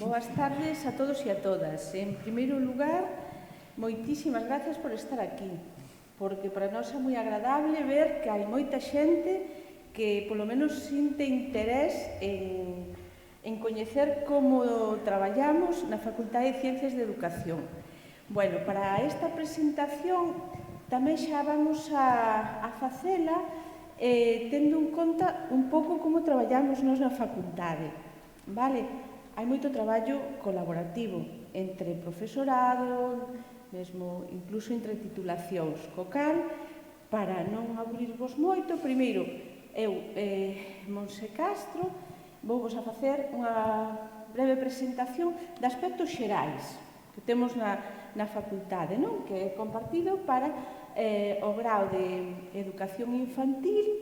Boas tardes a todos e a todas. En primeiro lugar, moitísimas gracias por estar aquí, porque para nós é moi agradable ver que hai moita xente que polo menos sinte interés en coñecer como traballamos na Facultade de Ciencias de Educación. Bueno, para esta presentación tamén xa vamos a facela tendo en conta un pouco como traballamos nós na facultade, vale? Hai moito traballo colaborativo entre profesorado, mesmo incluso entre titulacións, co cal, para non aburrirvos moito, primeiro, eu, Monse Castro, vouvos a facer unha breve presentación de aspectos xerais que temos na facultade, non? Que é compartido para o grau de educación infantil,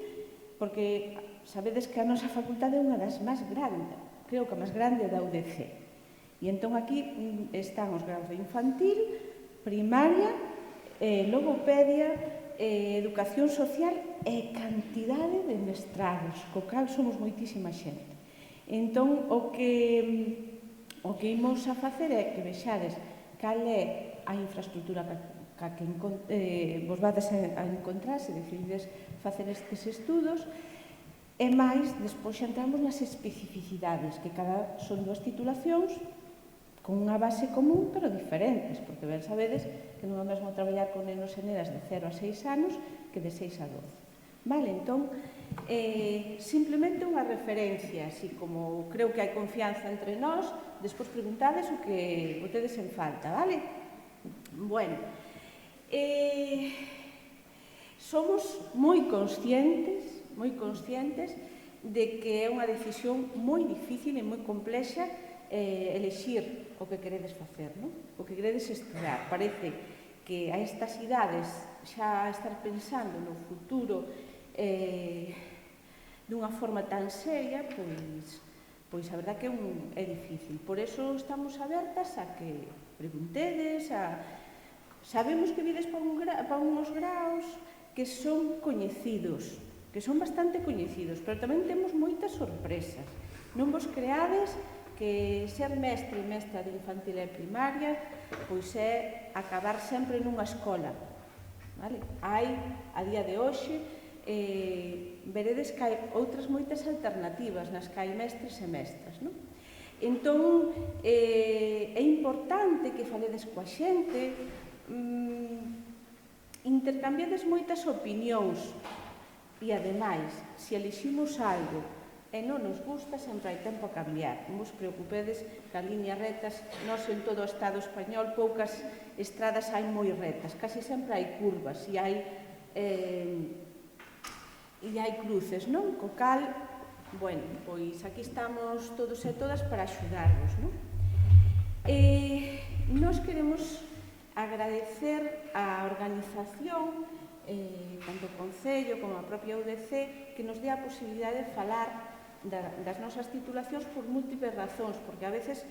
porque sabedes que a nosa facultade é unha das máis grandes, creo que a máis grande da UDC. E entón aquí están os graus de infantil, primaria, logopedia, educación social e cantidade de mestrados, co cal somos moitísima xente. Entón, o que imos a facer é que vexades cal é a infraestructura que vos vades a encontrar se decidides facer estes estudos, e máis, despois xa entramos nas especificidades, que cada son dúas titulacións con unha base común, pero diferentes, porque ben sabedes que non é o mesmo traballar con nenos e nenas de 0 a 6 anos que de 6 a 12. Vale, entón, simplemente unha referencia, así como creo que hai confianza entre nós, despois preguntades o que botedes en falta, vale? Bueno, somos moi conscientes de que é unha decisión moi difícil e moi complexa elexir o que queredes facer, non? O que queredes estudar. Parece que a estas idades xa estar pensando no futuro dunha forma tan seria, pois a verdad que é difícil. Por eso estamos abertas a que preguntedes, sabemos que vides para uns graus que son coñecidos, que son bastante coñecidos, pero tamén temos moitas sorpresas. Non vos creades que ser mestre e mestra de infantil e primaria pois é acabar sempre nunha escola. Hai, a día de hoxe, veredes que hai outras moitas alternativas nas que hai mestres e mestras, non? Entón, é importante que faledes coa xente, intercambiades moitas opinións. E, ademais, se eliximos algo e non nos gusta, sempre hai tempo a cambiar. Non vos preocupedes que as liñas retas, nós en todo o Estado español, poucas estradas hai moi retas, casi sempre hai curvas e hai cruces, non? Co cal, bueno, pois aquí estamos todos e todas para axudarvos, non? Nós queremos agradecer á organización, tanto o Concello como a propia UDC, que nos dé a posibilidade de falar das nosas titulacións por múltiples razóns, porque a veces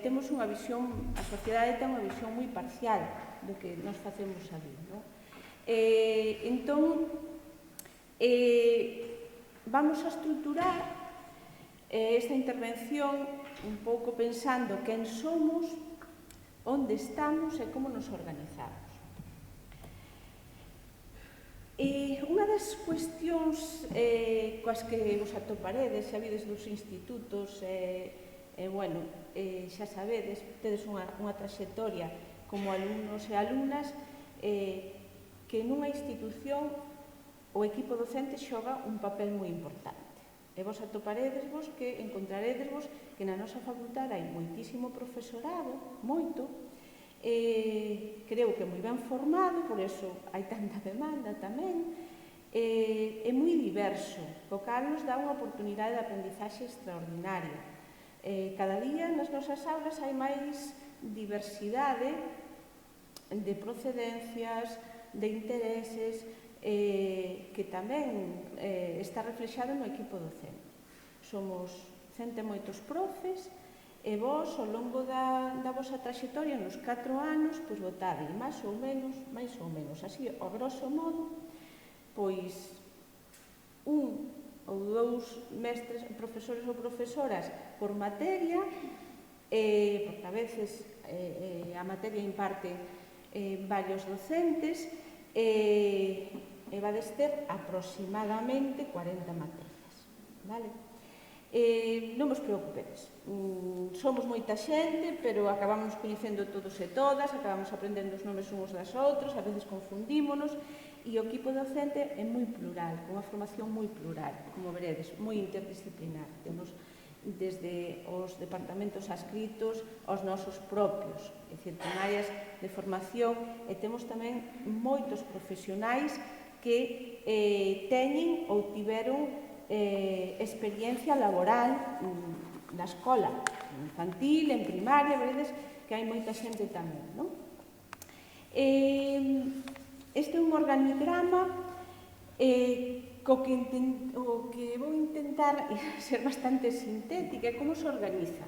temos unha visión, a sociedade ten unha visión moi parcial do que nos facemos ali, non? Entón, vamos a estruturar esta intervención un pouco pensando quen somos, onde estamos e como nos organizamos. Unha das cuestións coas que vos atoparedes, xa vides dos institutos, bueno, xa sabedes, tedes unha traxectoria como alumnos e alumnas, que nunha institución o equipo docente xoga un papel moi importante. E vos atoparedesvos que encontraredesvos que na nosa facultade hai moitísimo profesorado, moito, creo que moi ben formado, por eso hai tanta demanda tamén, é moi diverso, o cal nos dá unha oportunidade de aprendizaxe extraordinaria. Cada día nas nosas aulas hai máis diversidade de procedencias, de intereses, que tamén está reflexado no equipo docente. Somos 108 profes, e vos, ao longo da vosa traxectoria, nos 4 anos, pois votade máis ou menos, así, ao grosso modo, pois un ou dous mestres, profesores ou profesoras por materia, porque a veces a materia imparte varios docentes, e vades ter aproximadamente 40 materias, vale? Non vos preocupedes, somos moita xente, pero acabamos coñecendo todos e todas, acabamos aprendendo os nomes uns das outros, a veces confundímonos, e o equipo docente é moi plural, con unha formación moi plural, como veredes, moi interdisciplinar. Temos desde os departamentos adscritos aos nosos propios, é dicir, con áreas de formación, e temos tamén moitos profesionais que teñen ou tiveron experiencia laboral na escola, infantil, en primaria, veredes que hai moita xente tamén, non? Este é un organigrama o que vou intentar ser bastante sintética, é como se organiza.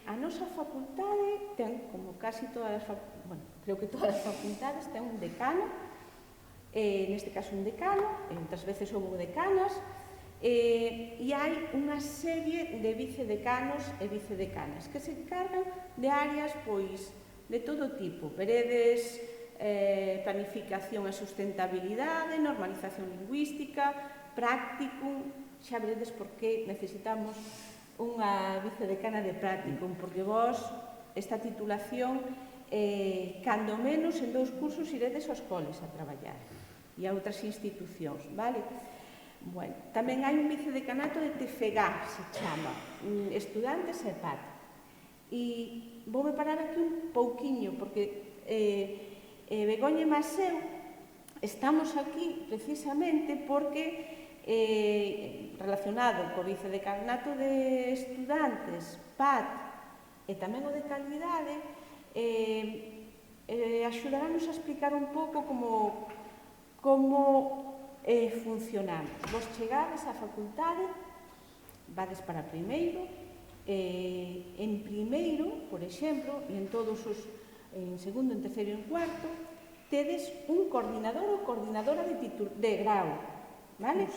A nosa facultade ten, como casi todas as facultades, bueno, creo que todas as facultades, ten un decano, neste caso un decano, outras veces houve decanas, e hai unha serie de vicedecanos e vicedecanas que se encargan de áreas, pois, de todo tipo. Veredes planificación e sustentabilidade, normalización lingüística, prácticum, xa veredes por que necesitamos unha vicedecana de prácticum, porque vos, esta titulación, cando menos en 2 cursos iredes aos coles a traballar e a outras institucións, vale? Bueno, tamén hai un vicedecanato de TFG, se chama, estudantes e PAT. E voume parar aquí un pouquiño, porque Begoña e Maseu estamos aquí precisamente porque relacionado co vicedecanato de estudantes, PAT e tamén o de calidade, axudarános a explicar un pouco como funcionamos. Vos chegades á facultade, vades para primeiro, en primeiro, por exemplo, e en todos os, en segundo, en terceiro e en cuarto, tedes un coordinador ou coordinadora de grau, vale?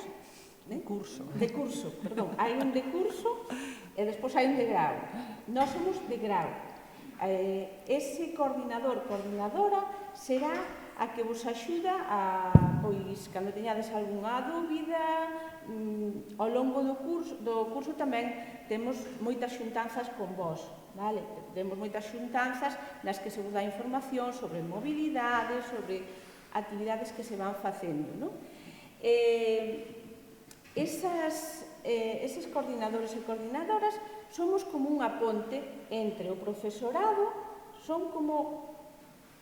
De curso. De curso, perdón. Hai un de curso e despois hai un de grau. Nós somos de grau. Ese coordinador, coordinadora, será a que vos axuda a, pois, cando teñades algunha dúbida, ao longo do curso tamén temos moitas xuntanzas con vos, vale? Temos moitas xuntanzas nas que se vos dá información sobre mobilidade, sobre actividades que se van facendo, non? Eses coordinadores e coordinadoras somos como unha ponte entre o profesorado, son como,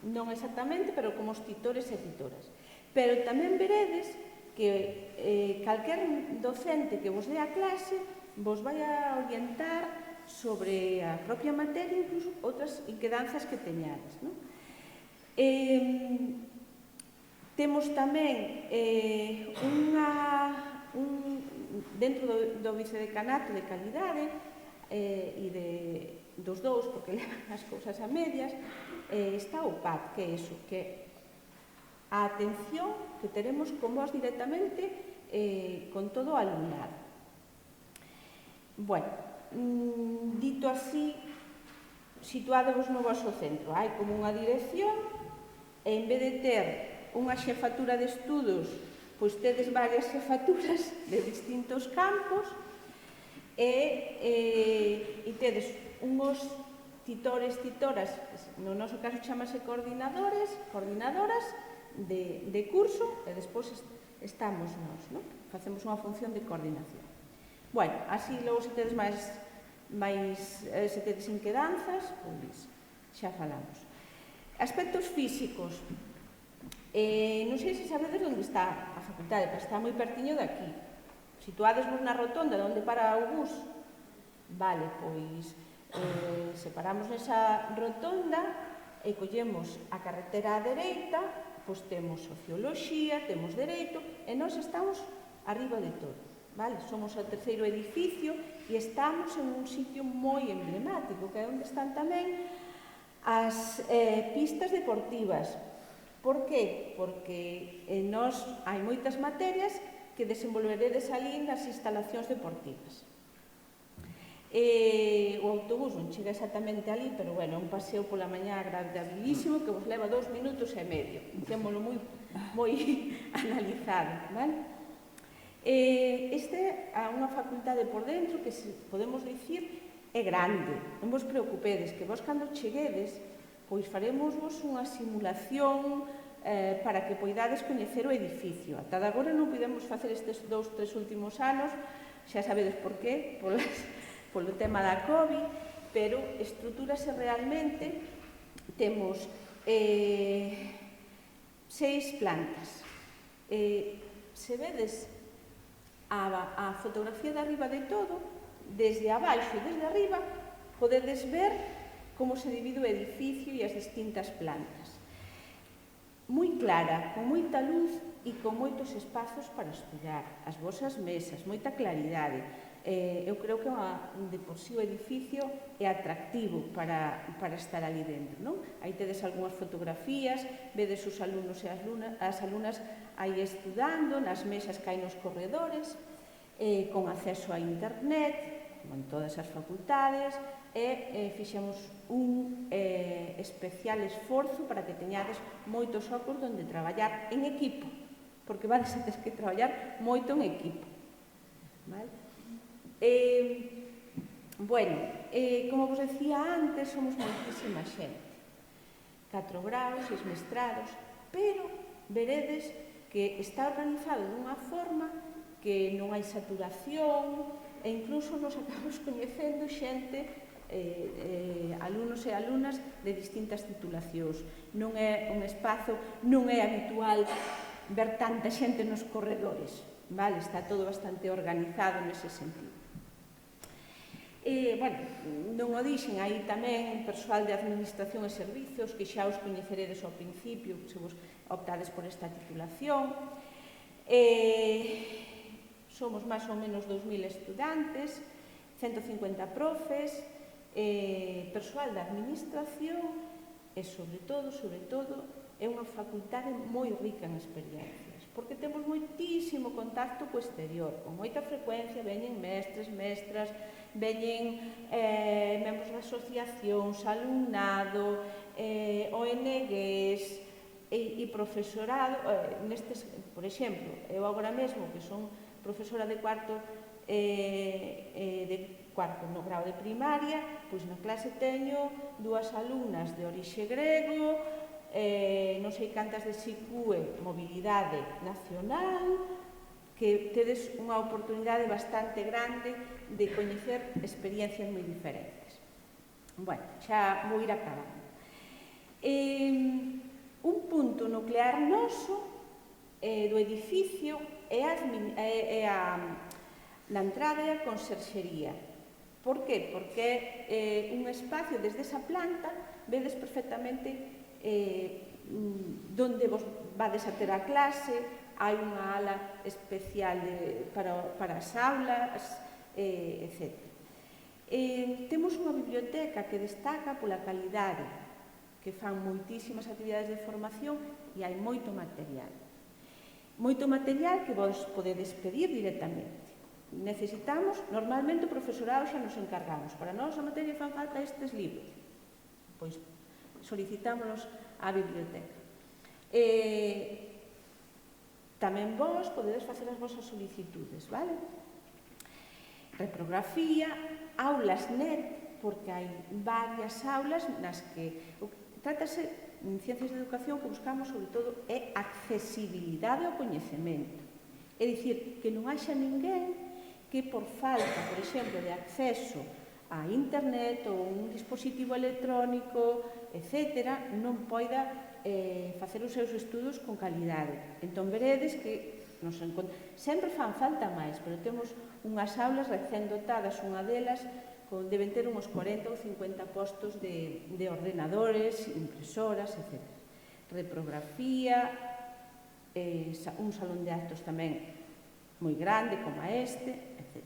non exactamente, pero como os titores e titoras. Pero tamén veredes que calquer docente que vos dé a clase vos vai a orientar sobre a propia materia, incluso outras inquedanzas que teñades, non? Temos tamén dentro do vicedecanato de calidade e dos dous, porque levan as cousas a medias, está o PAT, que é iso, que a atención que teremos con vos directamente con todo o alumnado. Bueno, dito así, situádevos no vosso centro. Hai como unha dirección e en vez de ter unha xefatura de estudos, pois tedes varias xefaturas de distintos campos e tedes unhos titores, titoras, no noso caso chamase coordinadores, coordinadoras de curso e despois estamos nós, non? Facemos unha función de coordinación. Bueno, así logo se tedes se tedes inquedanzas, pois xa falamos. Aspectos físicos. Non sei se sabedes onde está a facultade, pero está moi pertiño de aquí. Situadesvos na rotonda onde para o bus, vale, pois separamos esa rotonda e collemos a carretera á dereita, pois temos socioloxía, temos dereito, e nós estamos arriba de todo, vale? Somos o terceiro edificio e estamos en un sitio moi emblemático, que é onde están tamén as pistas deportivas. Por qué? Porque nós hai moitas materias que desenvolveredes ali nas instalacións deportivas. O autobús non chega exactamente ali, pero, bueno, é un paseo pola mañá agradabilísimo que vos leva 2 minutos e medio. Témolo moi analizado, vale? Este é unha facultade por dentro que, se podemos dicir, é grande. Non vos preocupedes, que vos cando cheguedes, pois faremosvos unha simulación para que poidades coñecer o edificio. Ata agora non podemos facer estes 2-3 últimos anos, xa sabedes por qué, polo tema da COVID, pero estruturase realmente. Temos 6 plantas. Se vedes a fotografía de arriba de todo, desde abaixo e desde arriba, podedes ver como se divide o edificio e as distintas plantas. Moi clara, con moita luz e con moitos espazos para estudar, as vosas mesas, moita claridade. Eu creo que de por sí o edificio é atractivo para estar ali dentro, non? Aí tedes algunhas fotografías, vedes os alumnos e as alumnas aí estudando, nas mesas que hai nos corredores, con acceso a internet, como en todas as facultades, e fixemos un especial esforzo para que teñades moitos ocos onde traballar en equipo, porque vades a ter que traballar moito en equipo, vale? Bueno, como vos decía antes, somos moitísima xente, 4 graus, 6 mestrados, pero veredes que está organizado dunha forma que non hai saturación, e incluso nos acabamos coñecendo xente, alumnos e alumnas de distintas titulacións. Non é un espazo, non é habitual ver tanta xente nos corredores, vale? Está todo bastante organizado nese sentido. Bueno, non o dixen, aí tamén persoal de Administración e Servizos, que xa os coñeceredes ao principio, se vos optades por esta titulación. Somos máis ou menos 2.000 estudantes, 150 profes, persoal da Administración e, sobre todo, é unha facultade moi rica en experiencias, porque temos moitísimo contacto co exterior, con moita frecuencia veñen mestres, mestras, veñen membros de asociacións, alumnado, ONGs e profesorado. Por exemplo, eu agora mesmo, que son profesora de cuarto no grau de primaria, pois na clase teño 2 alumnas de orixe grego, non sei cantas de SICUE, mobilidade nacional, que tedes unha oportunidade bastante grande de coñecer experiencias moi diferentes. Bueno, xa vou ir acabando. Un punto nuclear noso do edificio é na entrada e a conserxería. Por que? Porque é un espacio desde esa planta, vedes perfectamente donde vos vades a ter a clase, hai unha ala especial para as aulas, etc. Temos unha biblioteca que destaca pola calidade, que fan moitísimas actividades de formación e hai moito material. Moito material que vos podedes pedir directamente. Necesitamos, normalmente o profesorado xa nos encargamos. Para nós a materia fan falta estes libros. Pois solicitámonos á biblioteca. Tamén vos podedes facer as vosas solicitudes, vale? Reprografía, aulas net, porque hai varias aulas nas que trátase en Ciencias de Educación que buscamos sobre todo é accesibilidade ao coñecemento. É dicir, que non haxa ninguén que por falta, por exemplo, de acceso a internet ou un dispositivo electrónico, etc., non poida facer os seus estudos con calidade. Entón veredes que sempre fan falta máis, pero temos unhas aulas recén dotadas, unha delas deben ter uns 40 ou 50 postos de ordenadores, impresoras, etc. Reprografía, un salón de actos tamén moi grande como este, etc.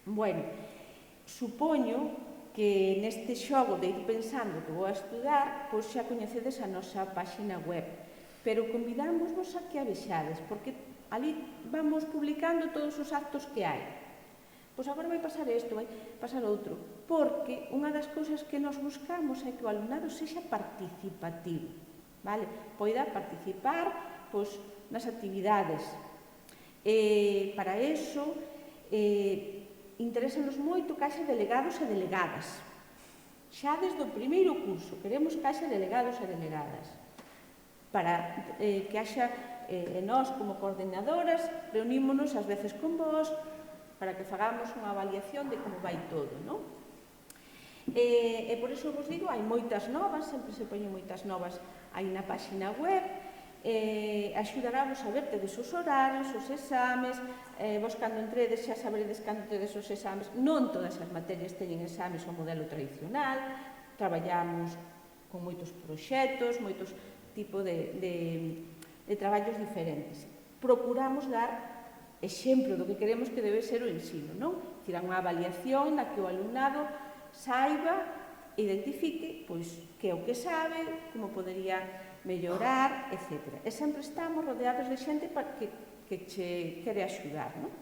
Bueno, supoño que neste xogo de ir pensando que vou a estudar, pois xa coñecedes a nosa páxina web, pero convidámosvos a que a vexades, porque ali vamos publicando todos os actos que hai. pois agora vai pasar isto, vai pasar outro, porque unha das cousas que nos buscamos é que o alumnado sexa participativo, vale? Poida participar pois, nas actividades. Para iso, interesanos moito que haxa delegados e delegadas. Xa desde o primeiro curso queremos que haxa delegados e delegadas para que haxa, nós como coordinadoras reunímonos ás veces con vós para que fagamos unha avaliación de como vai todo, non? E por iso vos digo, hai moitas novas, sempre se poñen moitas novas aí na páxina web, axudarámos a ver tedes os horarios, os exames, vos cando entredes xa saberedes cando tedes os exames, non todas as materias teñen exames ao modelo tradicional, traballamos con moitos proxectos, moitos tipos de traballos diferentes. Procuramos dar exemplo do que queremos que debe ser o ensino, non? Dicir, unha avaliación na que o alumnado saiba, identifique, pois, que é o que sabe, como podería mellorar, etc. E sempre estamos rodeados de xente que che quere axudar, non?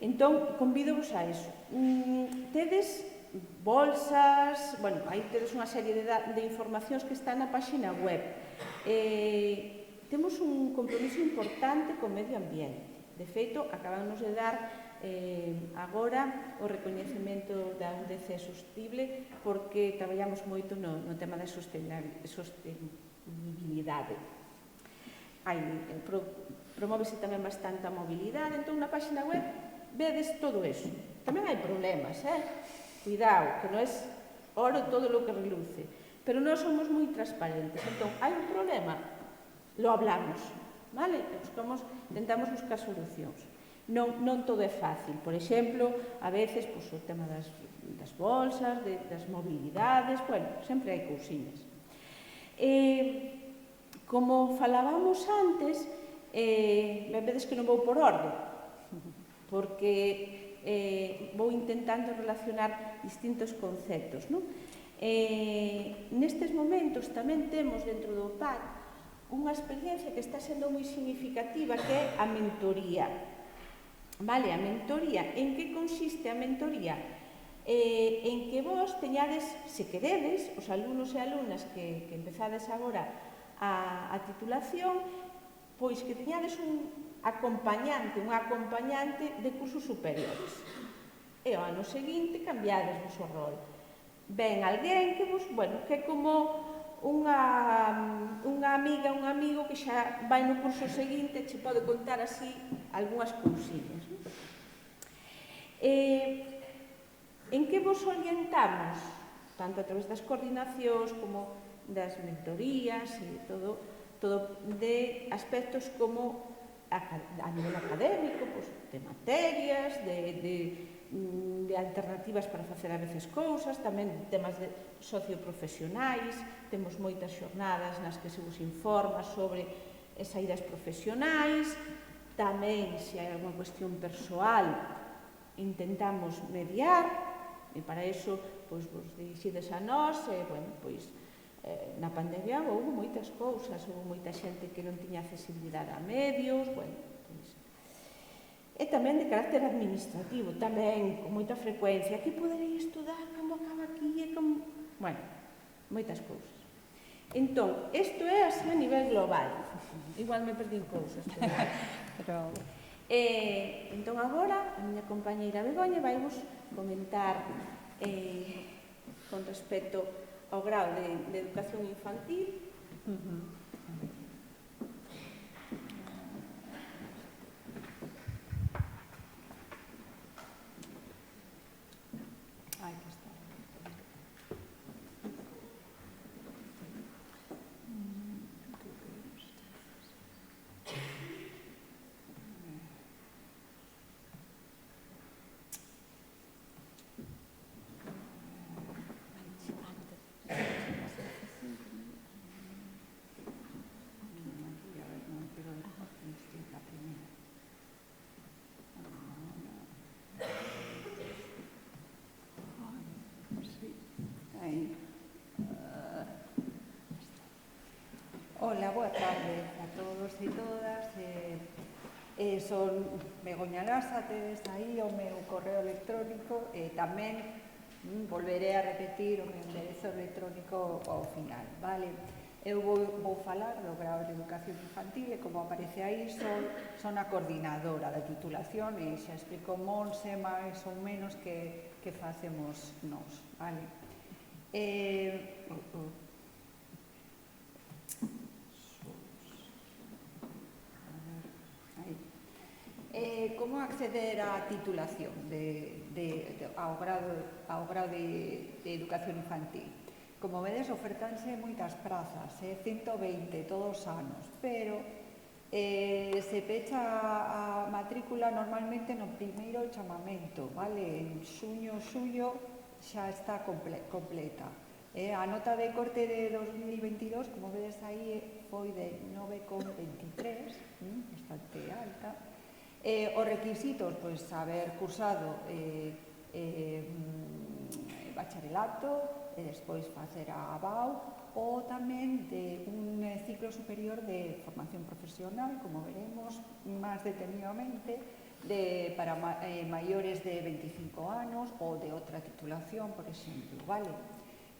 Entón, convídovos a iso. Tedes bolsas, bueno, aí tedes unha serie de informacións que están na páxina web. Temos un compromiso importante co medio ambiente. De feito, acabamos de dar agora o recoñecemento da UDC Sostible porque traballamos moito no tema da sostenibilidade. Promóvese tamén bastante a mobilidade, entón na páxina web vedes todo eso. Tamén hai problemas, cuidado, que non é oro todo o que reluce, pero nós somos moi transparentes, entón hai un problema, lo hablamos, vale? Intentamos buscar solucións. Non todo é fácil. Por exemplo, a veces o tema das bolsas, das mobilidades, bueno, sempre hai cousiñas. Como falábamos antes, vedes que non vou por orde, porque vou intentando relacionar distintos conceptos. Nestes momentos tamén temos dentro do PAC unha experiencia que está sendo moi significativa, que é a mentoría. Vale, a mentoría, en que consiste a mentoría? En que vos teñades, se queredes, os alumnos e alumnas que empezades agora a titulación, pois que teñades un acompañante de cursos superiores. E ao ano seguinte cambiades vos o rol. Ven alguén que vos, bueno, que é como unha amiga, un amigo que xa vai no curso seguinte e che pode contar así algunhas cousiñas. En que vos orientamos? Tanto a través das coordinacións como das mentorías e todo de aspectos como a nivel académico, de materias, de alternativas para facer a veces cousas, tamén temas socioprofesionais, temos moitas xornadas nas que se vos informa sobre saídas profesionais, tamén se hai alguma cuestión persoal intentamos mediar, e para iso vos dirixides a nós, e, bueno, pois, na pandemia houve moitas cousas, houve moita xente que non tiña accesibilidade a medios, bueno, pois. E tamén de carácter administrativo, tamén, con moita frecuencia, que poderei estudar, como acaba aquí, e como... Bueno, moitas cousas. Entón, isto é así a nivel global. Igual me perdín cousas, pero... Entón, agora, a miña compañeira Begoña vai vos comentar con respecto ao grau de educación infantil. Hola, boa tarde a todos e todas. son Begoña Lasa, tedes aí o meu correo electrónico e tamén volveré a repetir o meu enderezo electrónico ao final, vale? Eu vou falar do grado de educación infantil e como aparece aí son a coordinadora da titulación e xa explico Monse máis ou menos que facemos nós, vale? Como acceder á titulación ao grado de educación infantil? Como vedes, ofertanse moitas prazas, 120 todos os anos, pero se pecha a matrícula normalmente no primeiro chamamento, vale? En xuño, xullo xa está completa. A nota de corte de 2022, como vedes aí, foi de 9,23, bastante alta. Os requisitos, pois, haber cursado bacharelato e despois facer a ABAU ou tamén de un ciclo superior de formación profesional, como veremos máis detenidamente, para maiores de 25 anos ou de outra titulación, por exemplo, vale?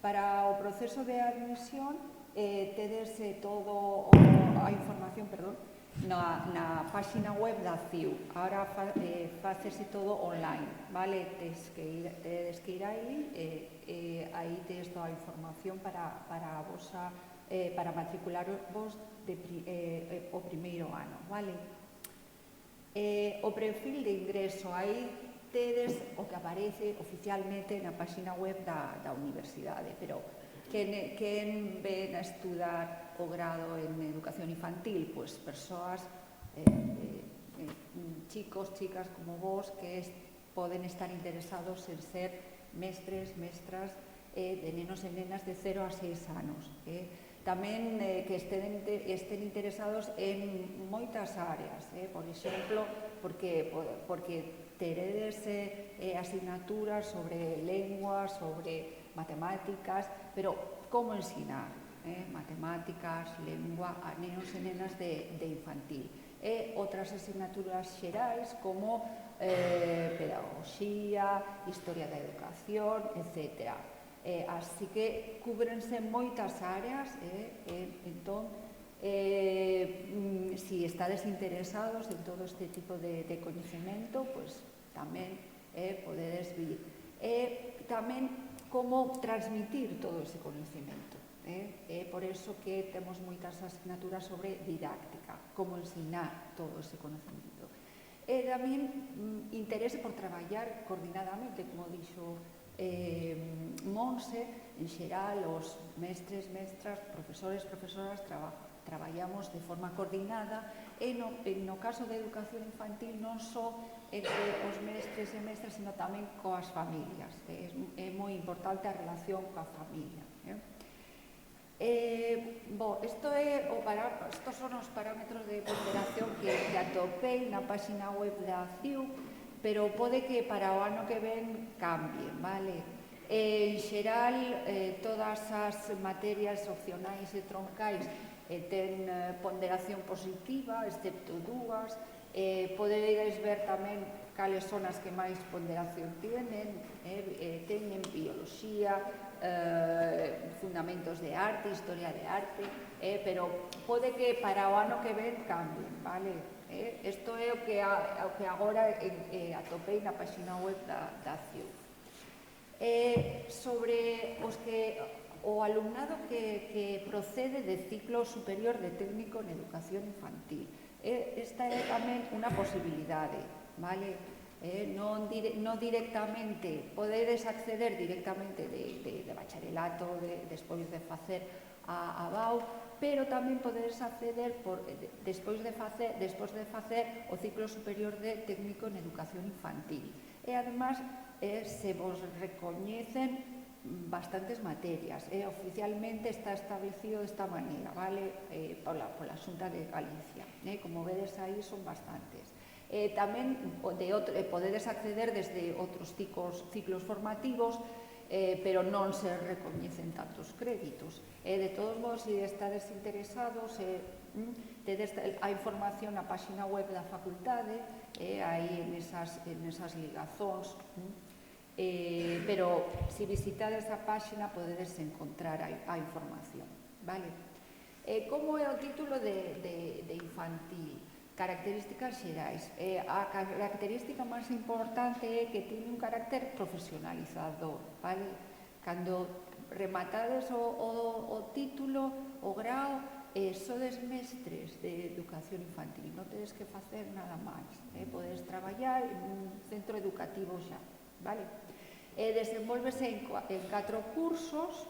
Para o proceso de admisión tedes toda a información, na página web da CIU. Ahora facese todo online, vale? Tedes que ir aí e aí tedes toda a información para matricularos o primeiro ano, vale? O perfil de ingreso, aí tedes o que aparece oficialmente na página web da universidade, pero quen ven a estudar o grado en educación infantil? Pois persoas, chicos, chicas como vos, que poden estar interesados en ser mestres, mestras de nenos e nenas de 0 a 6 anos. Tamén que estén interesados en moitas áreas, por exemplo, porque teredes asignaturas sobre lengua, sobre matemáticas, pero como ensinar matemáticas, lengua a nenos e nenas de infantil. E outras asignaturas xerais como pedagogía, historia da educación, etc. Así que cúbrense moitas áreas, entón, si estades interesados en todo este tipo de coñecemento, pois tamén podedes vir. Tamén como transmitir todo ese coñecemento. Por eso que temos moitas asignaturas sobre didáctica, como ensinar todo ese coñecemento. E tamén interese por traballar coordinadamente, como dixo Monse, en xeral, os mestres, mestras, profesores, profesoras, traballamos de forma coordinada e no caso de educación infantil non só entre os mestres e mestras, sino tamén coas familias. É moi importante a relación coa familia. Estos son os parámetros de ponderación que atopei na página web da CIU, pero pode que para o ano que ven cambie, vale? En xeral, todas as materias opcionais e troncais ten ponderación positiva, excepto dúas. Podedes ver tamén cales son as que máis ponderación tienen. Teñen bioloxía, fundamentos de arte, historia de arte, pero pode que para o ano que ven cambien, vale? Isto é o que agora atopei na página web da CIU. Sobre o alumnado que procede de ciclo superior de técnico en educación infantil. Esta é tamén unha posibilidade, vale? Non directamente, podedes acceder directamente de bacharelato despois de facer a ABAU, pero tamén podedes acceder despois de facer o ciclo superior de técnico en educación infantil. E además se vos recoñecen bastantes materias. Oficialmente está establecido desta maneira, vale? Pola Xunta de Galicia. Como vedes aí son bastantes. Tamén podedes acceder desde outros ciclos formativos, pero non se recoñecen tantos créditos. De todos modos, se estades interesados, Tedes a información na páxina web da facultade, aí en esas ligazóns, pero se visitades a páxina podedes encontrar a información, vale? Como é o título de infantil? Características xerais. A característica máis importante é que tiene un carácter profesionalizador, vale? Cando rematades o título, o grao, sodes mestres de educación infantil, non tedes que facer nada máis, podes traballar en un centro educativo xa, vale? Desenvolvese en 4 cursos,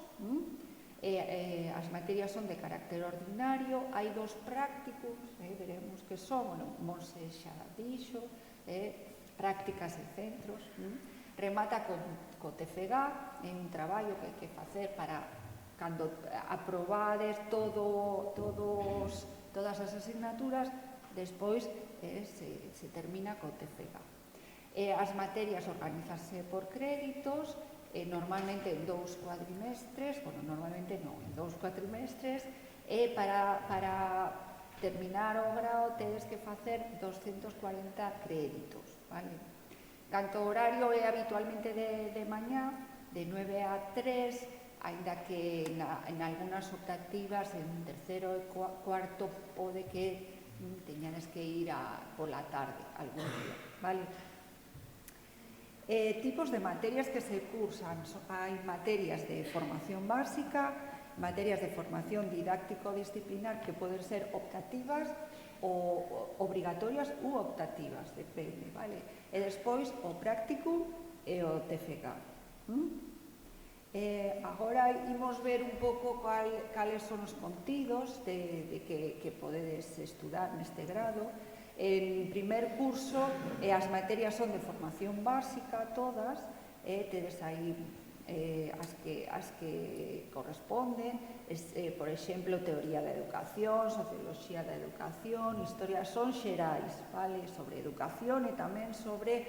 as materias son de carácter ordinario, hai 2 prácticos, veremos que son, Monse xa dixo, prácticas en centros, remata co TFG, é un traballo que hai que facer para cando aprobades todas as asignaturas, despois se termina co TFG. As materias organízanse por créditos, normalmente en 2 cuatrimestres, normalmente non, en 2 cuatrimestres, e para terminar o grao tedes que facer 240 créditos, vale? Canto horario é habitualmente de mañá, de 9 a 3, aínda que en algunhas optativas, en terceiro e cuarto, pode que teñades que ir pola tarde, algún día, vale? Tipos de materias que se cursan. Hai materias de formación básica, materias de formación didáctico-disciplinar que poden ser optativas ou obrigatorias ou optativas, depende, vale? E despois o práctico e o TFG. Agora imos ver un pouco cales son os contidos que podedes estudar neste grado. En primer curso as materias son de formación básica todas, tedes aí as que corresponden, por exemplo, teoría da educación, socioloxía da educación, historia, son xerais, vale? Sobre educación e tamén sobre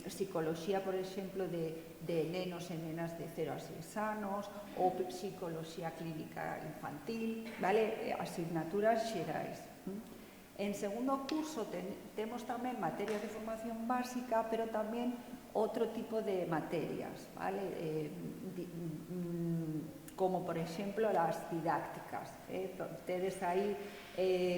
psicoloxía, por exemplo, de nenos e nenas de 0 a 6 anos, ou psicoloxía clínica infantil, vale? Asignaturas xerais. En segundo curso temos tamén materias de formación básica, pero tamén outro tipo de materias, vale? Como, por exemplo, as didácticas. Tedes aí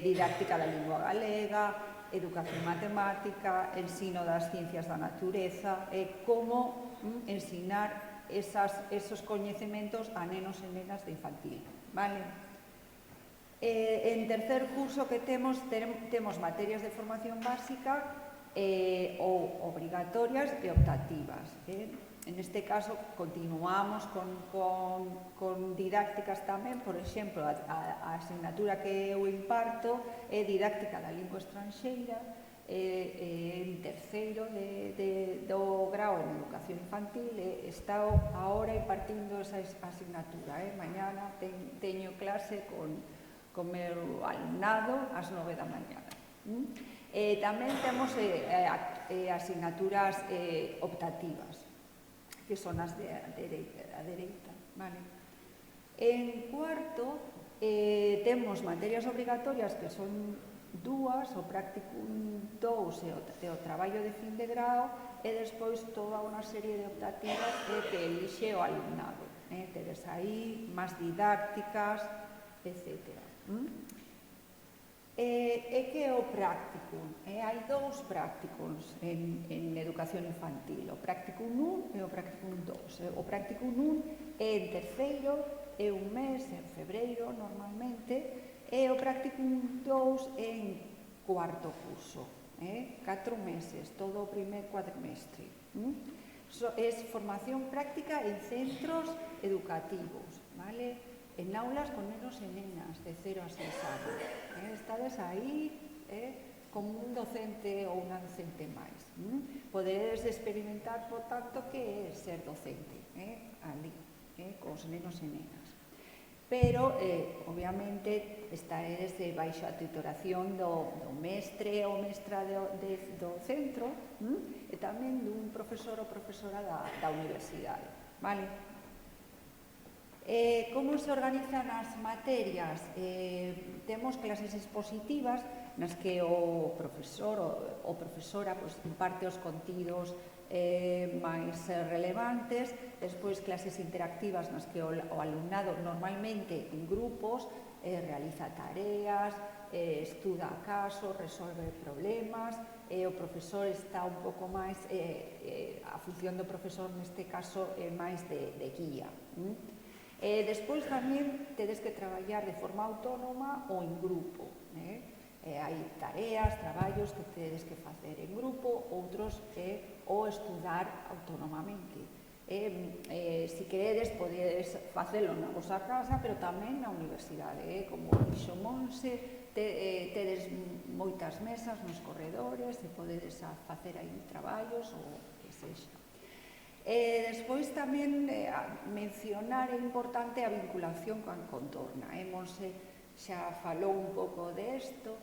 didáctica da lingua galega, educación matemática, ensino das ciencias da natureza, como ensinar esos coñecementos a nenos e nenas de infantil, vale? En tercer curso que temos materias de formación básica ou obrigatorias e optativas. En este caso continuamos con didácticas tamén, por exemplo, a asignatura que eu imparto é didáctica da lingua estranxeira, en terceiro do grao en educación infantil, está ahora impartindo esa asignatura. Mañana teño clase con meu alumnado ás 9 da mañana. Tamén temos asignaturas optativas, que son as da dereita, vale? En cuarto, temos materias obrigatorias que son 2, o Practicum 2 e o traballo de fin de grao, e despois toda unha serie de optativas que elixe o alumnado. Tedes aí máis didácticas, etc. E que é o Practicum? Hai 2 Practicums en educación infantil, o Practicum 1 e o Practicum 2. O Practicum 1 é en terceiro, é un mes, en febreiro normalmente, e o Practicum 2 é en cuarto curso, 4 meses, todo o primer cuatrimestre. É formación práctica en centros educativos, vale? En aulas con nenos e nenas de 0 a 6 anos. Estades aí como un docente ou unha docente máis. Podedes experimentar, por tanto, que é ser docente ali, cos nenos e nenas. Pero, obviamente, estaedes baixo a tutoración do mestre ou mestra do centro e tamén dun profesor ou profesora da universidade, vale? Como se organizan as materias? Temos clases expositivas nas que o profesor ou profesora imparte os contidos máis relevantes, despois clases interactivas nas que o alumnado normalmente en grupos realiza tareas, estuda casos, resolve problemas, o profesor está un pouco máis, a función do profesor neste caso é máis de guía. Despois tamén tedes que traballar de forma autónoma ou en grupo. Hai tareas, traballos que tedes que facer en grupo, outros ou estudar autónomamente. Se queredes, podedes facelo na vosa casa, pero tamén na universidade. Como dixo Monse, tedes moitas mesas nos corredores e podedes facer aí traballos ou que sexa. Despois tamén mencionar é importante a vinculación coa contorna. Monse xa falou un pouco desto,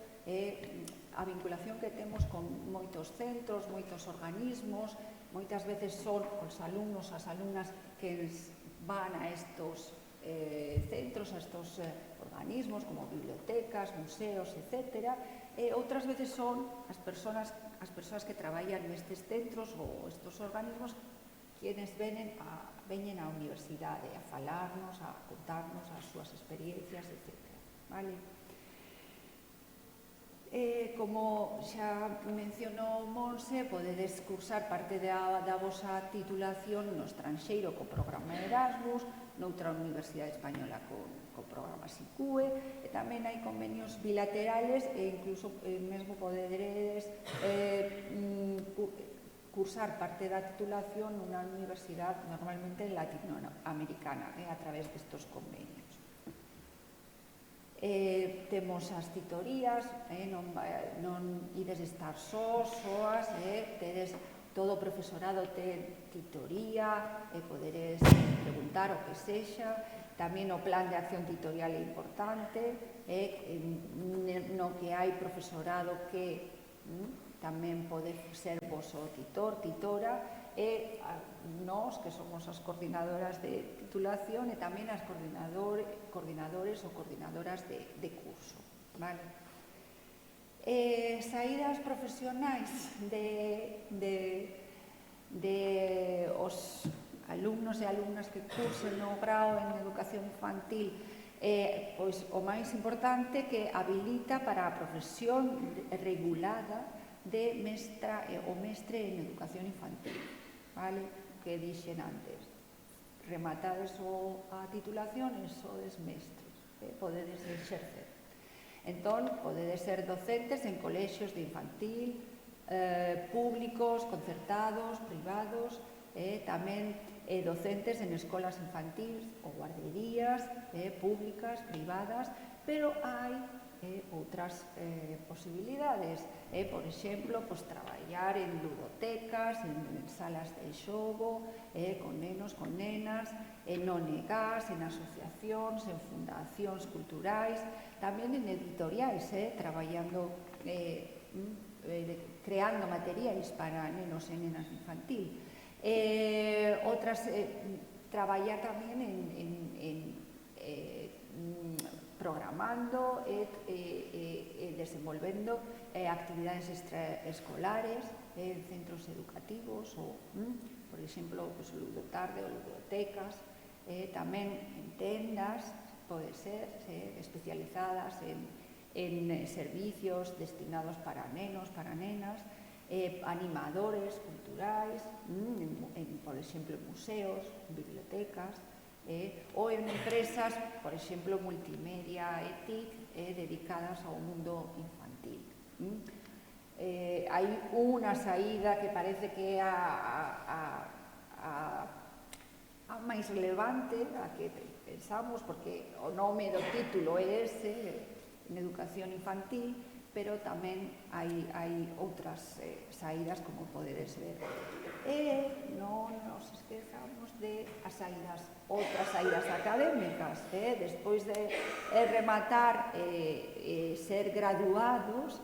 a vinculación que temos con moitos centros, moitos organismos, moitas veces son os alumnos, as alumnas que van a estos centros, a estos organismos como bibliotecas, museos, etc. Outras veces son as persoas que traballan nestes centros ou estes organismos quienes veñen á universidade a falarnos, a contarnos as súas experiencias, etc. Vale? Como xa mencionou Monse, podedes cursar parte da vosa titulación no estranxeiro co programa Erasmus, noutra universidade española co programa SICUE, e tamén hai convenios bilaterales e incluso mesmo podedes cursar parte da titulación nunha universidade normalmente latinoamericana a través destes convenios. Temos as titorías, non ides estar soas, tedes todo o profesorado ten titoría, poderes preguntar o que sexa. Tamén o plan de acción titorial é importante, no que hai profesorado que tamén pode ser vosso titor, titora, e nós, que somos as coordinadoras de titulación, e tamén as coordinadores ou coordinadoras de curso. Saídas profesionais de os alumnos e alumnas que cursen o grao en educación infantil, pois o máis importante que habilita para a profesión regulada de mestra ou mestre en educación infantil, que dixen antes. Rematades a titulación e sodes mestres, podedes exercer. Entón, podedes ser docentes en colexios de infantil, públicos, concertados, privados, tamén docentes en escolas infantiles ou guarderías públicas, privadas, pero hai outras posibilidades, por exemplo, traballar en ludotecas, en salas de xogo, con nenos, con nenas, en ONGs, en asociacións, en fundacións culturais, tamén en editoriais, traballando, creando materiais para nenos e nenas infantil. Outras, traballar tamén en programando e desenvolvendo actividades extraescolares en centros educativos ou, por exemplo, ludotarde ou ludotecas, tamén en tendas, pode ser, especializadas en servicios destinados para nenos, para nenas, animadores culturais, por exemplo, en museos, bibliotecas, ou en empresas, por exemplo, multimedia e TIC, dedicadas ao mundo infantil. Hai unha saída que parece que é a máis relevante, a que pensamos, porque o nome do título é ese, en educación infantil, pero tamén hai outras saídas, como podedes ver. E non nos esquezamos de as saídas, outras saídas académicas, despois de rematar e ser graduados,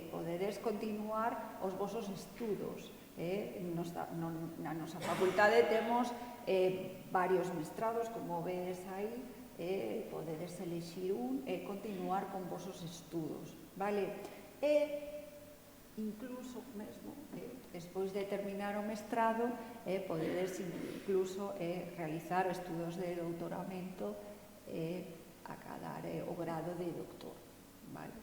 podedes continuar os vosos estudos, Na nosa facultade temos varios mestrados, como vedes aí, podedes elixir un e continuar con vosos estudos, vale? Incluso mesmo, despois de terminar o mestrado, podedes incluso realizar estudos de doutoramento e acadar o grado de doctor, vale?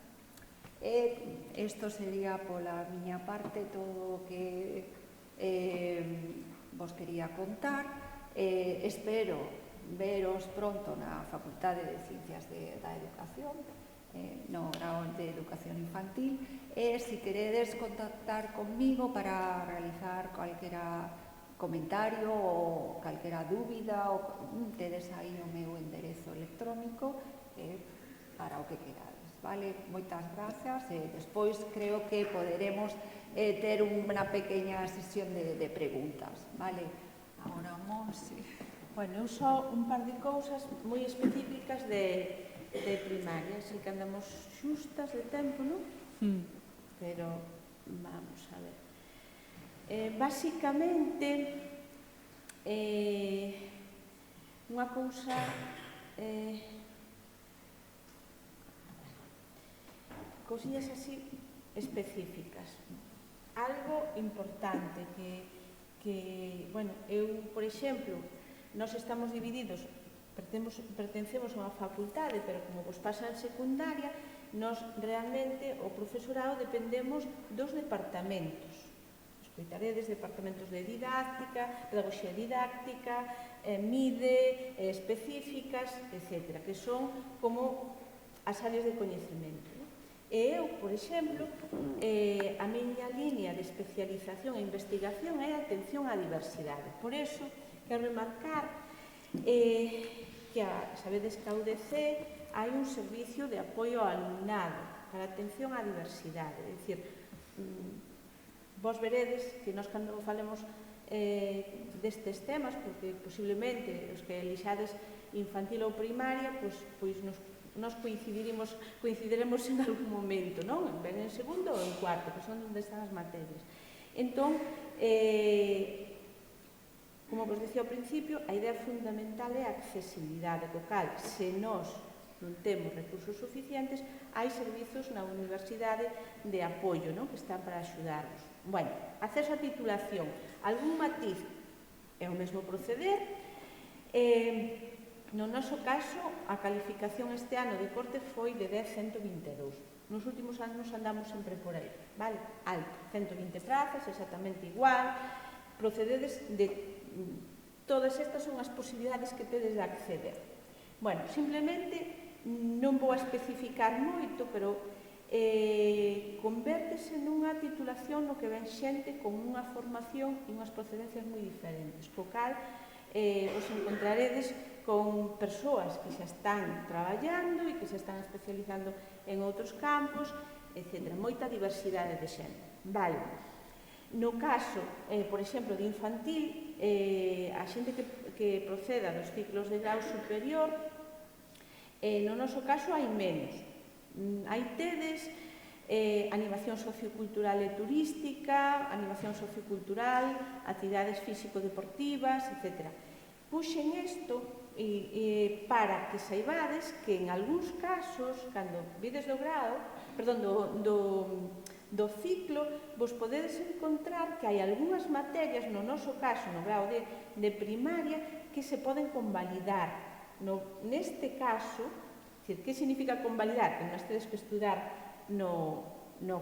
Isto sería pola miña parte todo o que vos quería contar. Espero veros pronto na Facultade de Ciencias da Educación, no grao de Educación Infantil, e se queredes contactar comigo para realizar calquera comentario ou calquera dúbida, tedes aí o meu enderezo electrónico para o que querades, vale? Moitas grazas e despois creo que poderemos ter unha pequena sesión de preguntas, vale? Agora, Monse. Bueno, eu só un par de cousas moi específicas de primaria, así que andamos xustas de tempo, non? Pero vamos a ver. Básicamente, unha cousa cousillas así específicas. Algo importante que bueno, eu, por exemplo, nós estamos divididos, pertencemos a unha facultade, pero como vos pasa en secundaria, nós realmente, o profesorado, dependemos dos departamentos. Escoitaredes departamentos de didáctica, pedagogía didáctica, MIDE, específicas, etc., que son como as áreas de coñecemento. E eu, por exemplo, a miña liña de especialización e investigación é a atención á diversidade. Por iso, quero remarcar que, sabedes que a UDC hai un servicio de apoio ao alumnado para a atención á diversidade. É dicir, vos veredes que nós cando falemos destes temas, porque posiblemente os que elixades infantil ou primaria, pois nos coincidiremos en algún momento, non? Ben en segundo ou en cuarto, que son onde están as materias. Entón, como vos dicía ao principio, a idea fundamental é a accesibilidade, co cal, se nós non temos recursos suficientes, hai servizos na universidade de apoio, non? Que están para axudarnos. Bueno, acceso á titulación. Algún matiz é o mesmo proceder. No noso caso, a calificación este ano de corte foi de 10,122. Nos últimos anos andamos sempre por aí, vale? Alto, 120 prazas, exactamente igual. Procededes de... Todas estas son as posibilidades que tedes de acceder. Bueno, simplemente non vou a especificar moito, pero convértese nunha titulación no que ven xente con unha formación e unhas procedencias moi diferentes, co cal os encontraredes con persoas que xa están traballando e que xa están especializando en outros campos, etc. Moita diversidade de xente. Vale. No caso, por exemplo, de infantil, a xente que proceda dos ciclos de grau superior, no noso caso hai menos. Hai tedes animación sociocultural e turística, animación sociocultural, actividades físico-deportivas, etc. Puxen isto para que saibades que en algúns casos, cando vides do grau, perdón, do ciclo, vos podedes encontrar que hai algunhas materias, no noso caso, no grau de primaria, que se poden convalidar. Neste caso, que significa convalidar? Que non tedes que estudar no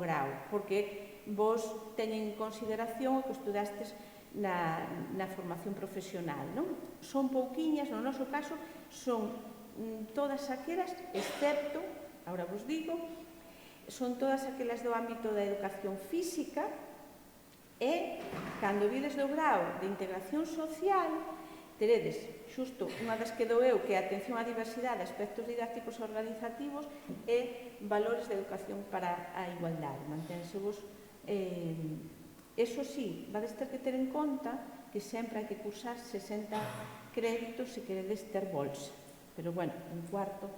grau, porque vos teñen en consideración o que estudastes na formación profesional, non? Son pouquiñas, no noso caso, son todas aquelas, excepto, agora vos digo, son todas aquelas do ámbito da educación física e, cando vides do grau de integración social, teredes xusto unha das que dou eu, que é a atención á diversidade, aspectos didácticos e organizativos e valores de educación para a igualdade. Manténsevos. Eso sí, vades ter que ter en conta que sempre hai que cursar 60 créditos se queredes ter bolsa. Pero, bueno, en cuarto,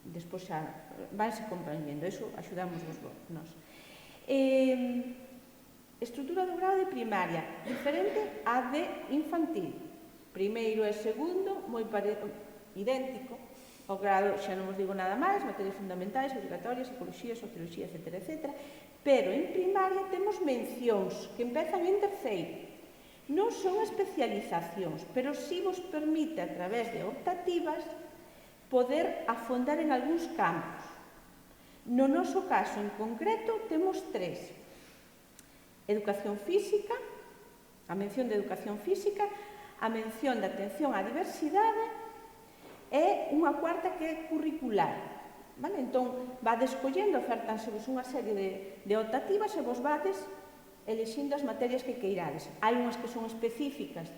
despois xa vanse comprendendo, eso axudamos nós. estrutura do grado de primaria, diferente á de infantil. Primeiro e segundo, moi idéntico. O grado, xa non vos digo nada máis, materias fundamentais, obrigatorias, psicología, sociología, etc., etc. Pero en primaria temos mencións que empezan en terceiro. Non son especializacións, pero sí vos permite, a través de optativas, poder afondar en algúns campos. No noso caso, en concreto, temos 3. Educación física, a mención de educación física, a mención de atención á diversidade e unha cuarta que é curricular. Vale? Entón, vades collendo, ofertansevos unha serie de optativas e vos vades elixindo as materias que queirades. Hai unhas que son específicas.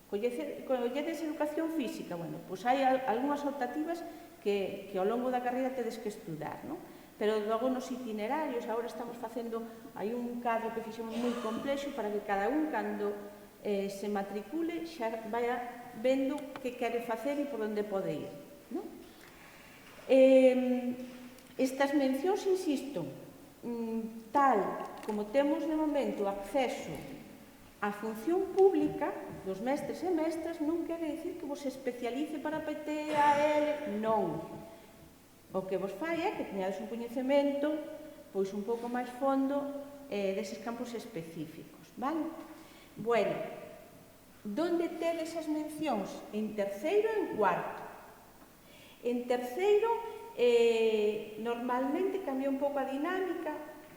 Colledes educación física, bueno, pois hai algunhas optativas que ao longo da carreira tedes que estudar, non? Pero logo nos itinerarios, agora estamos facendo, hai un cadro que fixemos moi complexo para que cada un, cando se matricule, xa vaya vendo que quere facer e por onde pode ir, non? Estas mencións, insisto, tal como temos de momento acceso á función pública dos mestres e mestras, non quere dicir que vos especialice para PTAL, non. O que vos fai é que teñades un coñecemento pois un pouco máis fondo deses campos específicos, vale? Bueno, donde tedes as mencións? En terceiro e en cuarto. En terceiro, normalmente cambia un pouco a dinámica,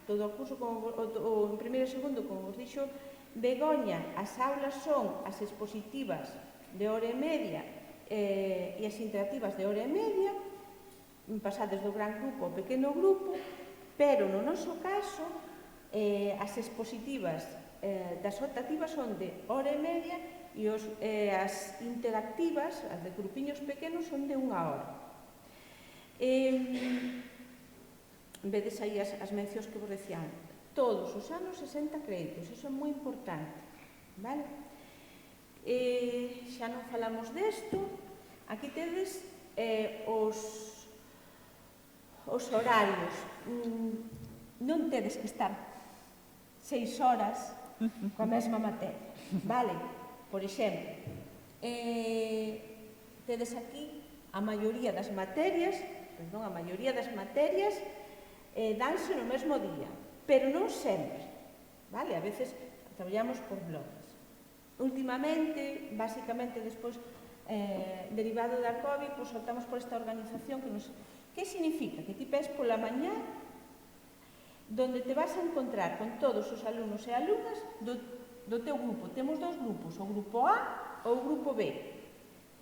todo o curso, en primeiro e segundo, como vos dixo Begoña, as aulas son as expositivas de hora e media e as interactivas de hora e media, pasades do gran grupo ao pequeno grupo, pero no noso caso, as expositivas das optativas son de hora e media e as interactivas, as de grupiños pequenos, son de 1 hora. Vedes aí as mencións que vos decía antes. Todos os anos 60 créditos, iso é moi importante, vale? Xa non falamos desto. Aquí tedes os horarios. Non tedes que estar 6 horas coa mesma materia, vale? Por exemplo, tedes aquí a maioría das materias danse no mesmo día, pero non sempre, vale? A veces traballamos por bloques. Últimamente, basicamente, despois, derivado da COVID, pois optamos por esta organización que nos... Que significa? Que ti ves pola mañá donde te vas a encontrar con todos os alumnos e alumnas do teu grupo. Temos 2 grupos, o grupo A ou o grupo B.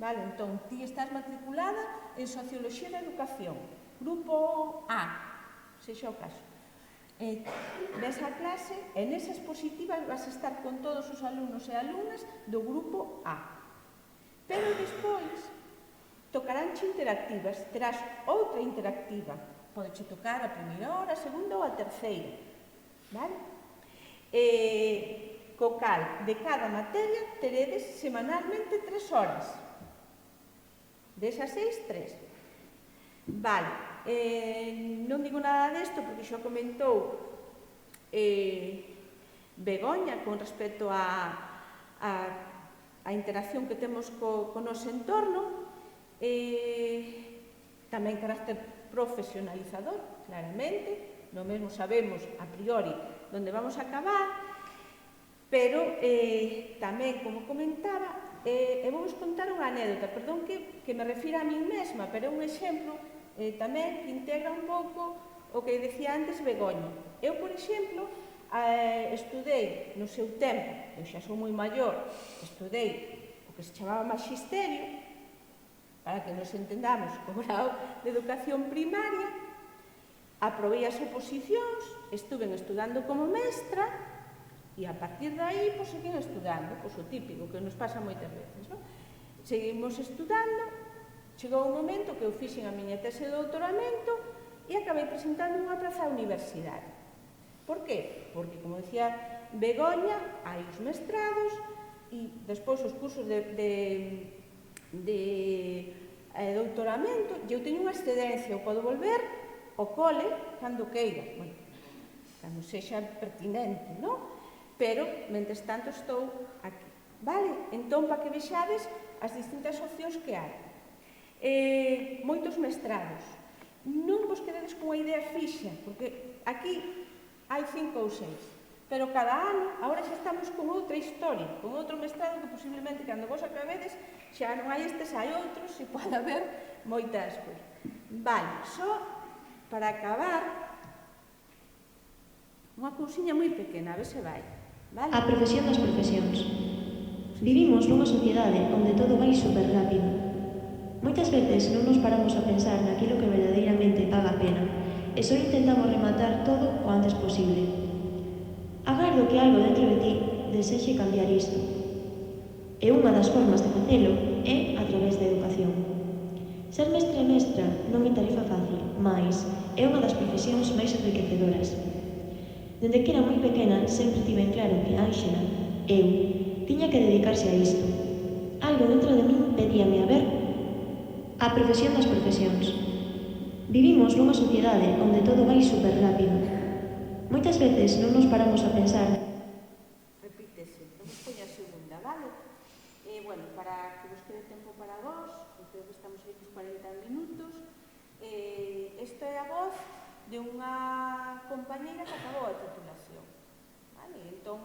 Vale? Entón, ti estás matriculada en Socioloxía da Educación. Grupo A, sexa o caso. Ves a clase e nesas expositivas vas a estar con todos os alumnos e alumnas do grupo A. Pero despois tocaránche interactivas, terás outra interactiva. Podeche tocar a primeira hora, a segunda ou a terceira. Vale? Co cal, de cada materia, teredes semanalmente 3 horas. Desas 6, 3. Vale. Non digo nada desto porque xa comentou Begoña con respecto á interacción que temos co noso entorno, tamén carácter profesionalizador, claramente, non mesmo sabemos a priori onde vamos a acabar, pero tamén, como comentaba, vou vos contar unha anécdota, perdón que me refira a min mesma, pero é un exemplo tamén que integra un pouco o que decía antes Begoña. Eu, por exemplo, estudei no seu tempo, eu xa sou moi maior, estudei o que se chamaba Maxisterio, para que nos entendamos o grau de educación primaria, aprobei as oposicións, estuve estudando como mestra e a partir de aí pois, seguín estudando, pois, o típico que nos pasa moitas veces, non? Seguimos estudando. Chegou un momento que eu fixen a miña tese de doutoramento e acabei presentando unha praza á universidade. Por qué? Porque, como decía Begoña, hai os mestrados e despois os cursos de doutoramento e eu teño unha excedencia, eu podo volver ao cole cando queira. Bueno, cando sexa pertinente, non? Pero, mentres tanto, estou aquí. Vale? Entón, para que vexades as distintas opcións que hai. Moitos mestrados. Non vos quededes con unha idea fixa, porque aquí hai 5 ou 6. Pero cada ano, agora xa estamos con outra historia, con outro mestrado que posiblemente cando vos acabedes xa non hai estes, hai outros e pode haber moitas cousas. Vale, só para acabar, unha cousiña moi pequena, a ver se vai. Vale? A profesión das profesións. Vivimos nunha sociedade onde todo vai super rápido. Moitas veces non nos paramos a pensar naquilo que verdadeiramente paga a pena e só intentamos rematar todo o antes posible. Agardo que algo dentro de ti desexe cambiar isto. E unha das formas de facelo é a través da educación. Ser mestre e mestra non é tarefa fácil, mais é unha das profesións máis enriquecedoras. Dende que era moi pequena sempre tiven claro que Ánxela, eu, tiña que dedicarse a isto. Algo dentro de min pedíame a ver a profesión das profesións. Vivimos nunha sociedade onde todo vai super rápido. Moitas veces non nos paramos a pensar. Repítese, vamos poñer a segunda, vale? Bueno, para que vos quede tempo para vos, creo que estamos aí nos 40 minutos, esta é a voz de unha compañeira que acabou a titulación, vale? Entón,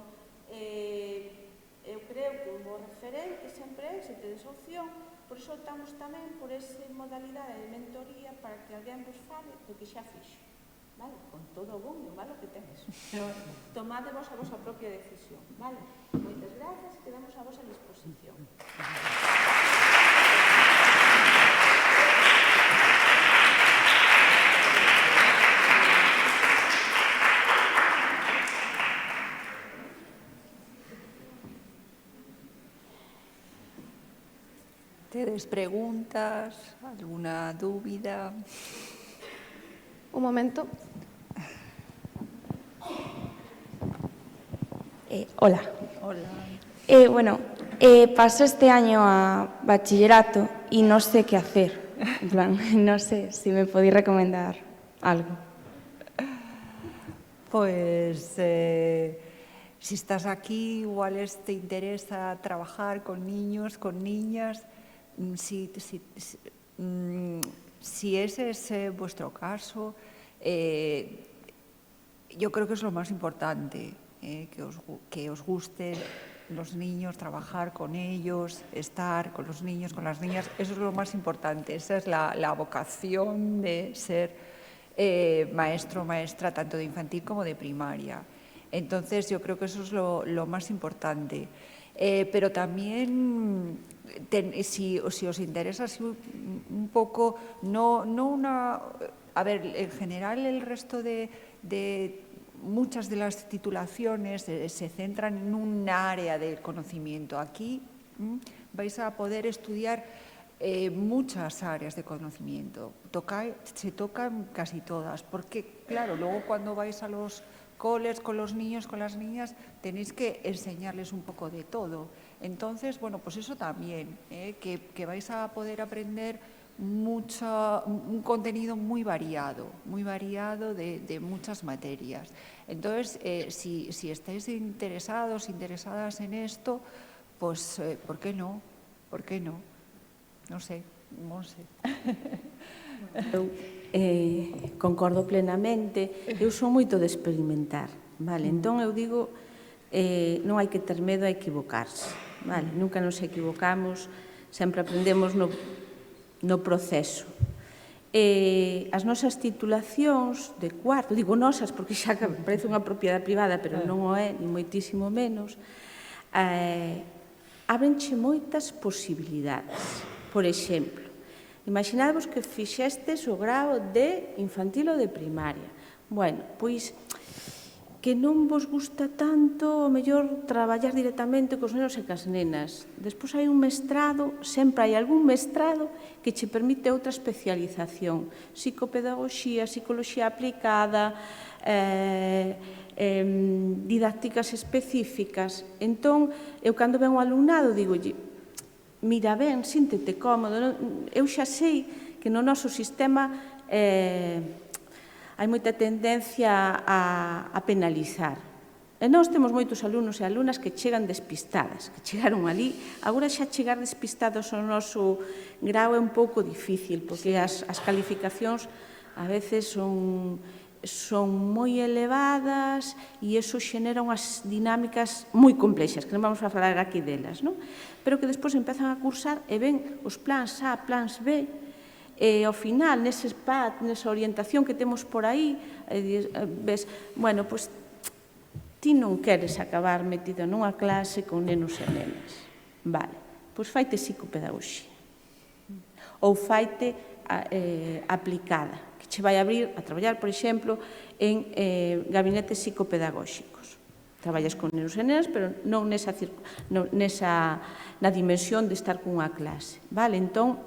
eu creo que un bo referente sempre é, se tedes opción, por iso optamos tamén por esa modalidade de mentoría para que alguén vos fale do que xa fixo. Vale? Con todo o bom e o malo que tenes. Pero tomade vos a vosa propia decisión. Vale? Moitas grazas, quedamos a vosa disposición. Tedes preguntas, alguna dúbida? Un momento. Hola. Hola. Bueno, paso este año a bachillerato y no sé qué hacer. En plan, no sé si me podéis recomendar algo. Pues si estás aquí, igual te interesa trabajar con niños, con niñas. Si ese es vuestro caso, yo creo que es lo más importante, que os guste los niños, trabajar con ellos, estar con los niños, con las niñas. Eso es lo más importante. Esa es la vocación de ser maestro o maestra tanto de infantil como de primaria. Entonces yo creo que eso es lo más importante. Pero también, si os interesa así un poco, no una... A ver, en general el resto de muchas de las titulaciones se centran en un área de conocimiento. Aquí vais a poder estudiar muchas áreas de conocimiento. Se tocan casi todas, porque claro, luego cuando vais a los coles con los niños, con las niñas, tenéis que enseñarles un poco de todo. Entonces, bueno, pues eso también, que vais a poder aprender un contenido muy variado de muchas materias. Entonces, si estáis interesados, interesadas en esto, pues, ¿por qué no? ¿Por qué no? No sé, Monse. Eu concordo plenamente. Eu sou moito de experimentar, vale? Entón eu digo, non hai que ter medo a equivocarse, vale? Nunca nos equivocamos, sempre aprendemos no proceso. As nosas titulacións de cuarto, digo nosas porque xa parece unha propiedade privada, pero non o é, ni moitísimo menos, ábrenche moitas posibilidades. Por exemplo, imaginadvos que fixestes o grao de infantil ou de primaria. Bueno, pois que non vos gusta tanto, o mellor traballar directamente cos nenos e cas nenas. Despois hai un mestrado, sempre hai algún mestrado que che permite outra especialización. Psicopedagogía, psicoloxía aplicada, didácticas específicas. Entón, eu cando ven o alumnado, digolle, mira ben, síntete cómodo. Eu xa sei que no noso sistema hai moita tendencia a penalizar. E nós temos moitos alumnos e alumnas que chegan despistadas, que chegaron ali. Agora xa chegar despistados ao noso grau é un pouco difícil, porque as calificacións a veces son moi elevadas e iso xenera unhas dinámicas moi complexas, que non vamos a falar aquí delas, non? Pero que despois empezan a cursar e ven os plans A, plans B, e ao final, nese PAD, nesa orientación que temos por aí, ves, bueno, pois, ti non queres acabar metido nunha clase con nenos e nenas. Vale, pois faite psicopedagogía. Ou faite aplicada, que che vai abrir a traballar, por exemplo, en gabinetes psicopedagóxicos. Traballas con nenos e nenas, pero non na dimensión de estar cunha clase. Vale, entón,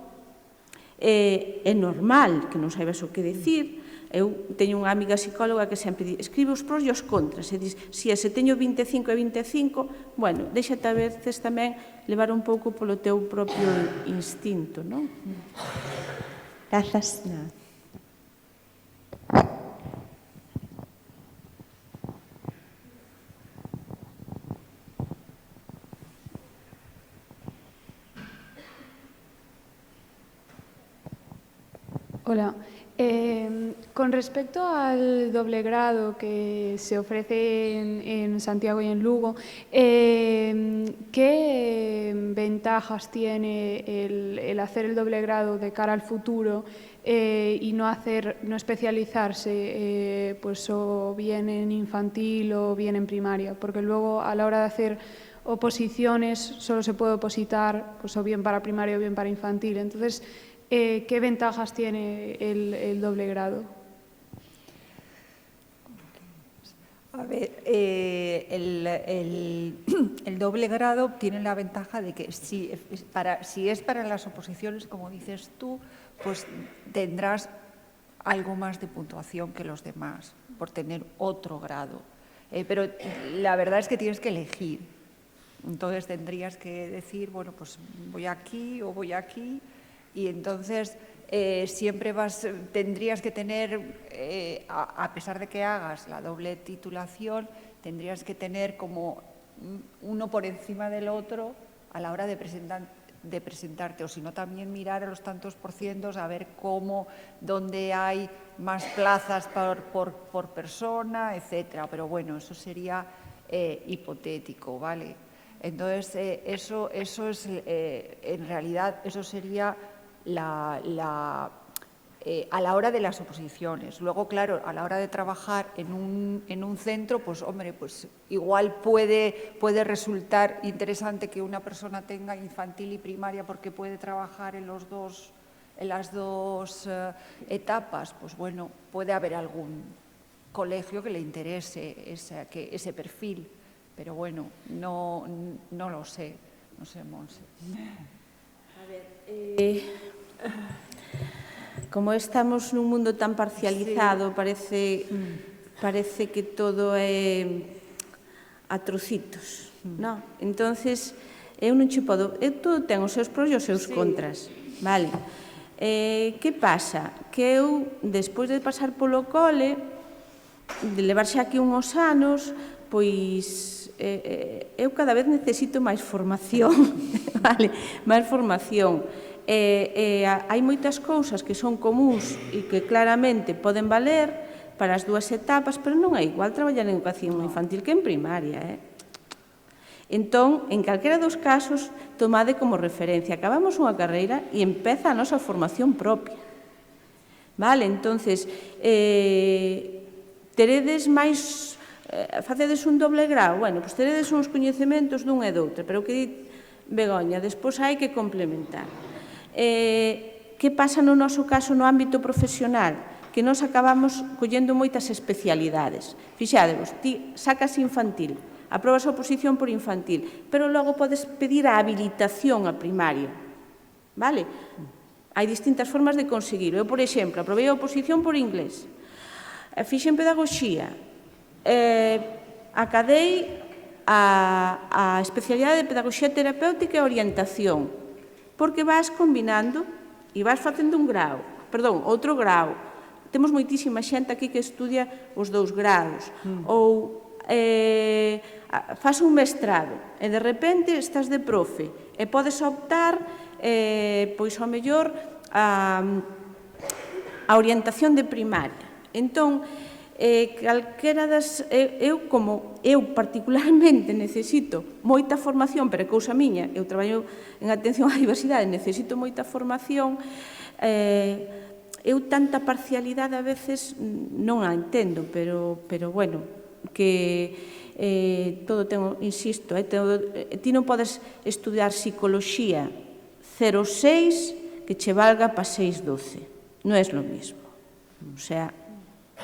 é normal que non saibas o que dicir. Eu teño unha amiga psicóloga que sempre di, escribe os pros e os contras, e dis, se teño 25 e 25, bueno, déxate a veces tamén levar un pouco polo teu propio instinto, non? Grazas. Hola. Con respecto al doble grado que se ofrece en Santiago y en Lugo, ¿qué ventajas tiene el hacer el doble grado de cara al futuro y no especializarse pues, o bien en infantil o bien en primaria? Porque luego a la hora de hacer oposiciones solo se puede opositar pues, o bien para primaria o bien para infantil. Entonces, ¿qué ventajas tiene el doble grado? A ver, el doble grado tiene la ventaja de que si es para las oposiciones, como dices tú, pues tendrás algo más de puntuación que los demás por tener otro grado. Pero la verdad es que tienes que elegir. Entonces tendrías que decir, bueno, pues voy aquí o voy aquí. Y entonces siempre tendrías que tener, a pesar de que hagas la doble titulación, tendrías que tener como uno por encima del otro a la hora de presentarte, o si no también mirar a los tantos por cientos a ver dónde hay más plazas por persona, etcétera. Pero bueno, eso sería hipotético, ¿vale? Entonces eso es, en realidad, eso sería a la hora de las oposiciones. Luego, claro, a la hora de trabajar en un centro, pues hombre, pues igual puede resultar interesante que una persona tenga infantil y primaria porque puede trabajar en las dos etapas. Pues bueno, puede haber algún colegio que le interese ese perfil, pero bueno, no lo sé, Monse. A ver, como estamos nun mundo tan parcializado, sí. parece que todo é a trocitos, non? Entonces, eu non che podo... todo ten os seus pros e os seus contras, vale? Que pasa? Que eu, despois de pasar polo cole, de levar xa aquí uns anos, pois eu cada vez necesito máis formación, vale? Máis formación. Hai moitas cousas que son comuns e que claramente poden valer para as dúas etapas, pero non é igual traballar en educación infantil que en primaria. Entón, en calquera dos casos, tomade como referencia. Acabamos unha carreira e empeza a nosa formación propia. Vale, entonces, teredes máis... facedes un doble grau, bueno, pois teredes uns coñecementos dun e doutra, pero que di Begoña, despois hai que complementar. Que pasa no noso caso no ámbito profesional? Que nos acabamos collendo moitas especialidades. Fixádevos, ti sacas infantil, aprobas a oposición por infantil, pero logo podes pedir a habilitación a primaria. Vale? Hai distintas formas de conseguir. Eu, por exemplo, aprobei a oposición por inglés, fixen pedagogía, acadei a especialidade de pedagogía terapéutica e orientación, porque vas combinando e vas facendo outro grau, temos moitísima xente aquí que estudia os 2 grados, ou faz un mestrado e de repente estás de profe e podes optar pois ao mellor a orientación de primaria. Entón, calquera das... Eu particularmente necesito moita formación, pero é cousa miña, eu traballo en atención á diversidade, necesito moita formación, eu tanta parcialidade a veces non a entendo, pero bueno, que todo ten, insisto, ti non podes estudiar psicología 0,6 que che valga para 6,12. Non é lo mismo. O sea,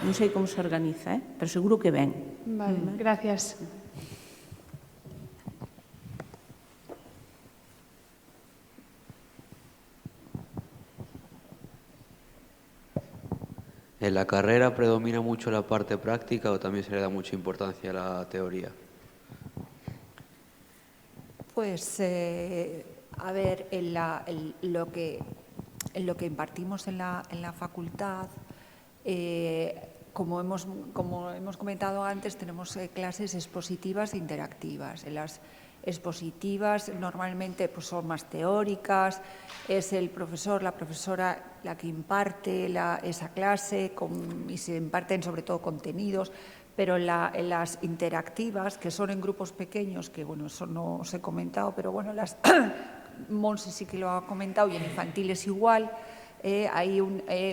non sei como se organiza, pero seguro que ben. Vale, gracias. ¿En la carrera predomina mucho la parte práctica o también se le da mucha importancia a la teoría? Pues, a ver, en lo que impartimos en la facultad, como hemos comentado antes, tenemos clases expositivas e interactivas. En las expositivas normalmente pues, son más teóricas, es el profesor, la profesora la que imparte esa clase y se imparten sobre todo contenidos, pero en las interactivas, que son en grupos pequeños, que bueno, eso no os he comentado, pero bueno, Monse sí que lo ha comentado y en infantil es igual. Hay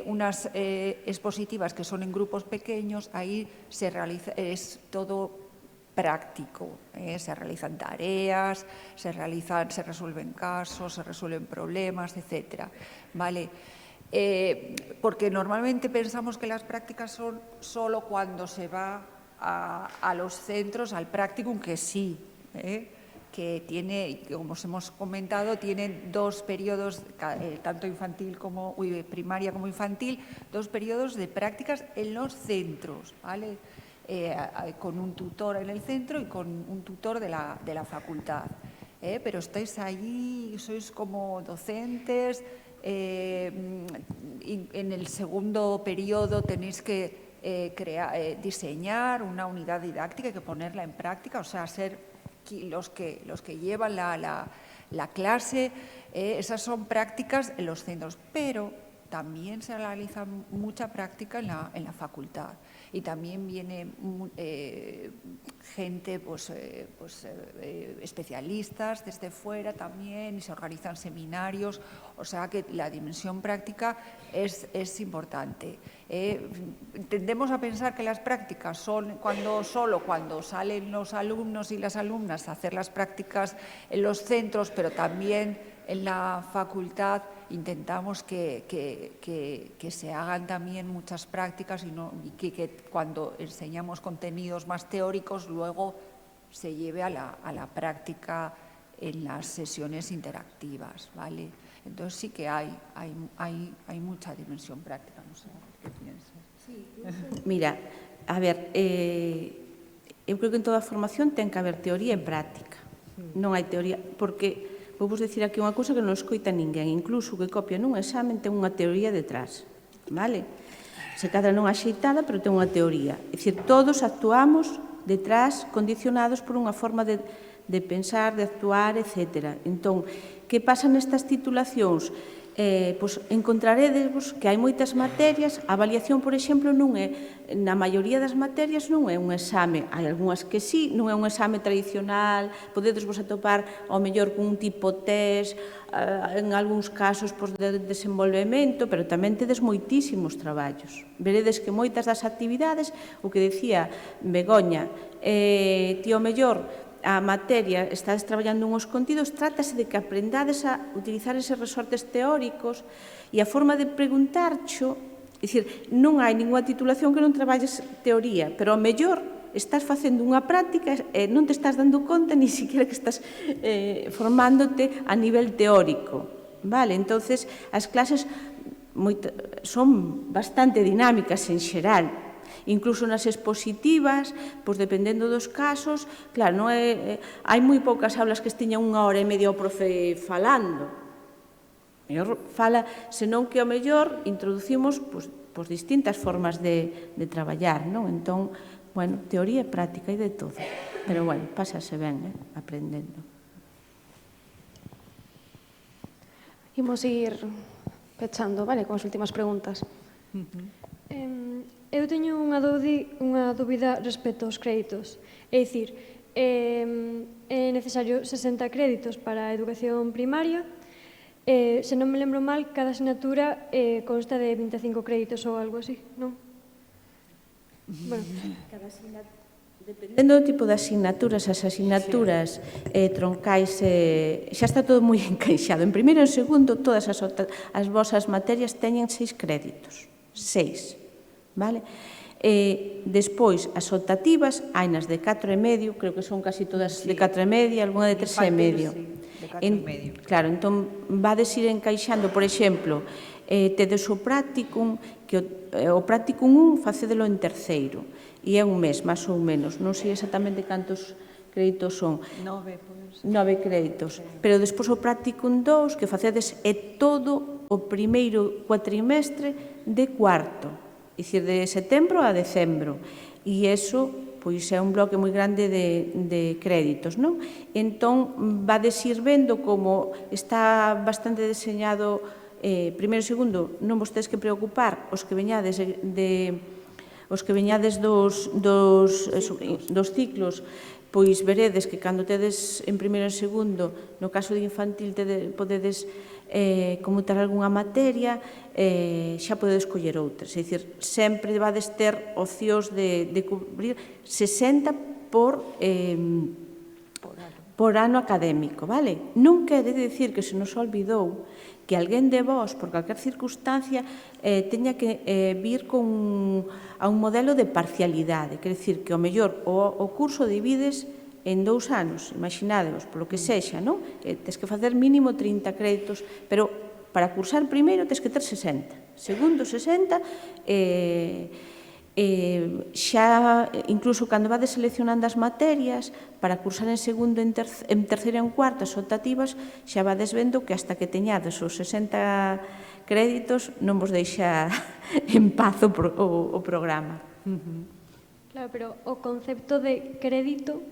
unas expositivas que son en grupos pequeños, ahí es todo práctico, se realizan tareas, se resuelven casos, se resuelven problemas, etcétera, ¿vale? Porque normalmente pensamos que las prácticas son solo cuando se va a los centros, al practicum, que sí, que tiene, como os hemos comentado, tiene 2 periodos, tanto primaria como infantil, 2 periodos de prácticas en los centros, ¿vale? Con un tutor en el centro y con un tutor de la facultad. Pero estáis allí, sois como docentes, en el segundo periodo tenéis que diseñar una unidad didáctica, hay que ponerla en práctica, o sea, ser los que llevan la clase, esas son prácticas en los centros, pero también se realiza mucha práctica en la facultad y también viene gente, especialistas desde fuera también y se organizan seminarios, o sea que la dimensión práctica es importante. Tendemos a pensar que las prácticas son solo cuando salen los alumnos y las alumnas a hacer las prácticas en los centros, pero también en la facultad intentamos que se hagan también muchas prácticas y que cuando enseñamos contenidos más teóricos luego se lleve a la práctica en las sesiones interactivas, ¿vale? Entonces sí que hay mucha dimensión práctica, no sé qué piensas. Sí. Mira, a ver, eu creo que en toda a formación ten que haber teoría e práctica. Non hai teoría, porque vou vos dicir aquí unha cousa que non escoita ninguén, incluso que copia nun examen ten unha teoría detrás, vale? Se cadra non axeitada, pero ten unha teoría. É dicir, todos actuamos detrás, condicionados por unha forma de pensar, de actuar, etc. Entón, que pasa nestas titulacións? Pois encontraredes que hai moitas materias, a avaliación, por exemplo, non é, na maioría das materias non é un exame, hai algunhas que sí, non é un exame tradicional, podedes vos atopar ao mellor con un tipo test, en algúns casos de desenvolvemento, pero tamén tedes moitísimos traballos. Veredes que moitas das actividades, o que decía Begoña, ti ao mellor a materia, estades traballando uns contidos, trátase de que aprendades a utilizar eses resortes teóricos e a forma de preguntarcho, é dicir, non hai ninguna titulación que non traballes teoría, pero ao mellor estás facendo unha práctica e non te estás dando conta ni siquiera que estás formándote a nivel teórico, vale? Entonces, as clases son bastante dinámicas en xeral, incluso nas expositivas, pois dependendo dos casos, claro, hai moi poucas aulas que estiñan 1 hora e media o profe falando. Mellor fala, senón que ao mellor introducimos, pois pois, distintas formas de traballar, non? Entón, bueno, teoría e práctica e de todo. Pero, bueno, pásase ben, aprendendo. Imos ir pechando, vale, con as últimas preguntas. Eu teño unha dúbida respecto aos créditos. É dicir, é necesario 60 créditos para a educación primaria. Se non me lembro mal, cada asignatura consta de 25 créditos ou algo así, non? Bueno. Dependendo do tipo de asignaturas, as asignaturas troncais, xa está todo moi encaixado. En primeiro e en segundo, todas as vosas materias teñen 6 créditos. 6, vale? Despois, as optativas, hai nas de 4,5, creo que son casi todas de 4,5, algunha de 3,5. Claro, entón, vades ir encaixando, por exemplo, tedes o practicum, que o practicum 1 facedelo en terceiro, e é un mes, máis ou menos. Non sei exactamente cantos créditos son. 9 créditos. Pero despois o practicum 2, que facedes, é todo o primeiro cuatrimestre de cuarto, é dicir, de setembro a decembro. E iso, pois, é un bloque moi grande de créditos, non? Entón, vades ir vendo como está bastante deseñado primeiro e segundo. Non vos tedes que preocupar os que veñades dos ciclos, pois veredes que cando tedes en primeiro e segundo, no caso de infantil, podedes conmutar algunha materia, xa podedes coller outras. É dicir, sempre vades ter opcións de cubrir 60 por ano académico, vale? Non quere dicir que se nos olvidou que alguén de vós, por calquer circunstancia, teña que vir a un modelo de parcialidade. Quer dicir que, ao mellor, o curso divides en 2 anos, imaginadevos, polo que sexa, non? Tes que facer mínimo 30 créditos, pero para cursar primeiro tes que ter 60. Segundo, 60, xa, incluso cando vades seleccionando as materias, para cursar en segundo, en terceiro e en cuarto, as optativas, xa vades vendo que hasta que teñades os 60 créditos non vos deixa en paz o programa. Claro, pero o concepto de crédito,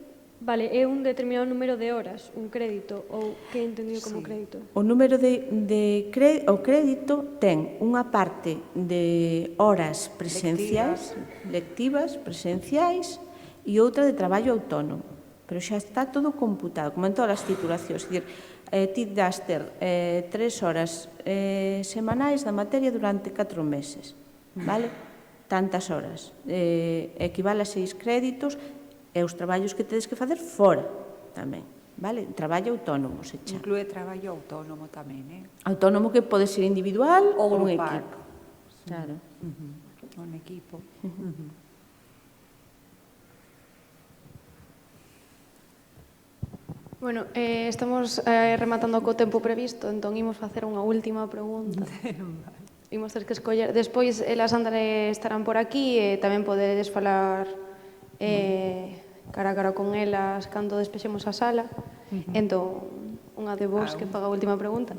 vale, é un determinado número de horas, un crédito, ou que he entendido como crédito? O número o crédito ten unha parte de horas presenciais, lectivas, presenciais, e outra de traballo autónomo. Pero xa está todo computado, como en todas as titulacións. É dicir, ti das ter 3 horas semanais da materia durante 4 meses, vale? Tantas horas. Equivale a 6 créditos, e os traballos que tedes que facer fora tamén, vale? Traballo autónomo, se chama. Inclúe traballo autónomo tamén, Autónomo que pode ser individual ou un equipo. Claro. Un equipo. Bueno, estamos rematando co tempo previsto, entón imos facer unha última pregunta. Imos ter que escoller. Despois, elas estarán por aquí e tamén podedes falar cara a cara con elas cando despexemos a sala. Entón, unha de vos que faga a última pregunta.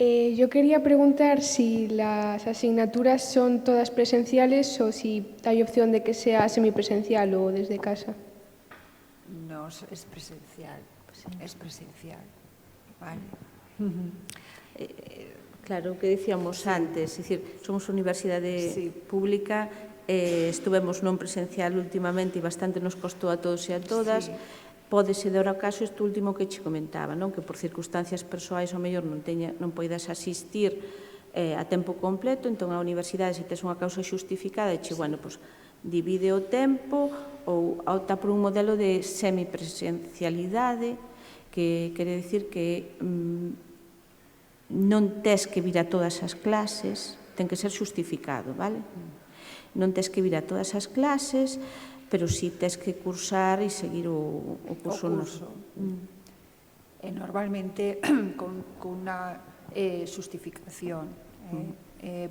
Yo quería preguntar si las asignaturas son todas presenciales o si hay opción de que sea semipresencial o desde casa. No, es presencial. Es presencial. Vale. Claro, o que dicíamos antes, é dicir, somos universidade pública, estuvemos non presencial últimamente e bastante nos costou a todos e a todas. Pódese dar ao caso isto último que che comentaba, non? Que por circunstancias persoais ao mellor non poidas asistir a tempo completo, entón a universidade, se tes unha causa xustificada, che, bueno, pois, divide o tempo ou opta por un modelo de semipresencialidade, que quere dicir que non tes que vir a todas as clases, ten que ser xustificado, vale? Non tes que vir a todas as clases, pero si tes que cursar e seguir o curso. Normalmente con unha xustificación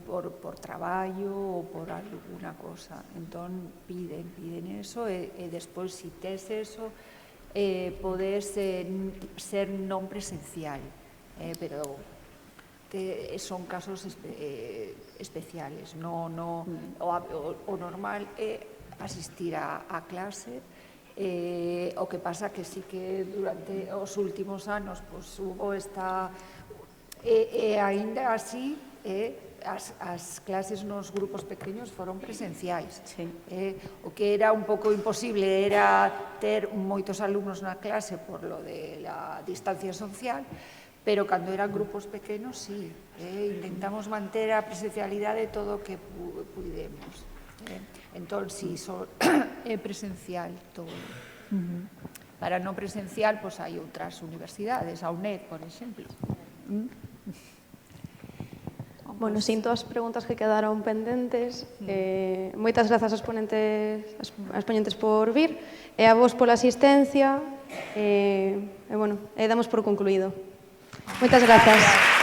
por traballo ou por alguna cosa. Entón piden eso e despois si tes eso podes ser non presencial, pero son casos especiales. O normal é asistir a clase. O que pasa que sí que durante os últimos anos hubo esta... E aínda así, as clases nos grupos pequenos foron presenciais. O que era un pouco imposible era ter moitos alumnos na clase por lo de la distancia social, pero cando eran grupos pequenos, sí. Intentamos manter a presencialidade todo o que pudemos. Entón, sí, é presencial todo. Para non presencial, pois hai outras universidades, a UNED, por exemplo. Bueno, sinto as preguntas que quedaron pendentes. Moitas grazas aos ponentes por vir e a vos pola asistencia. Damos por concluído. Moitas grazas.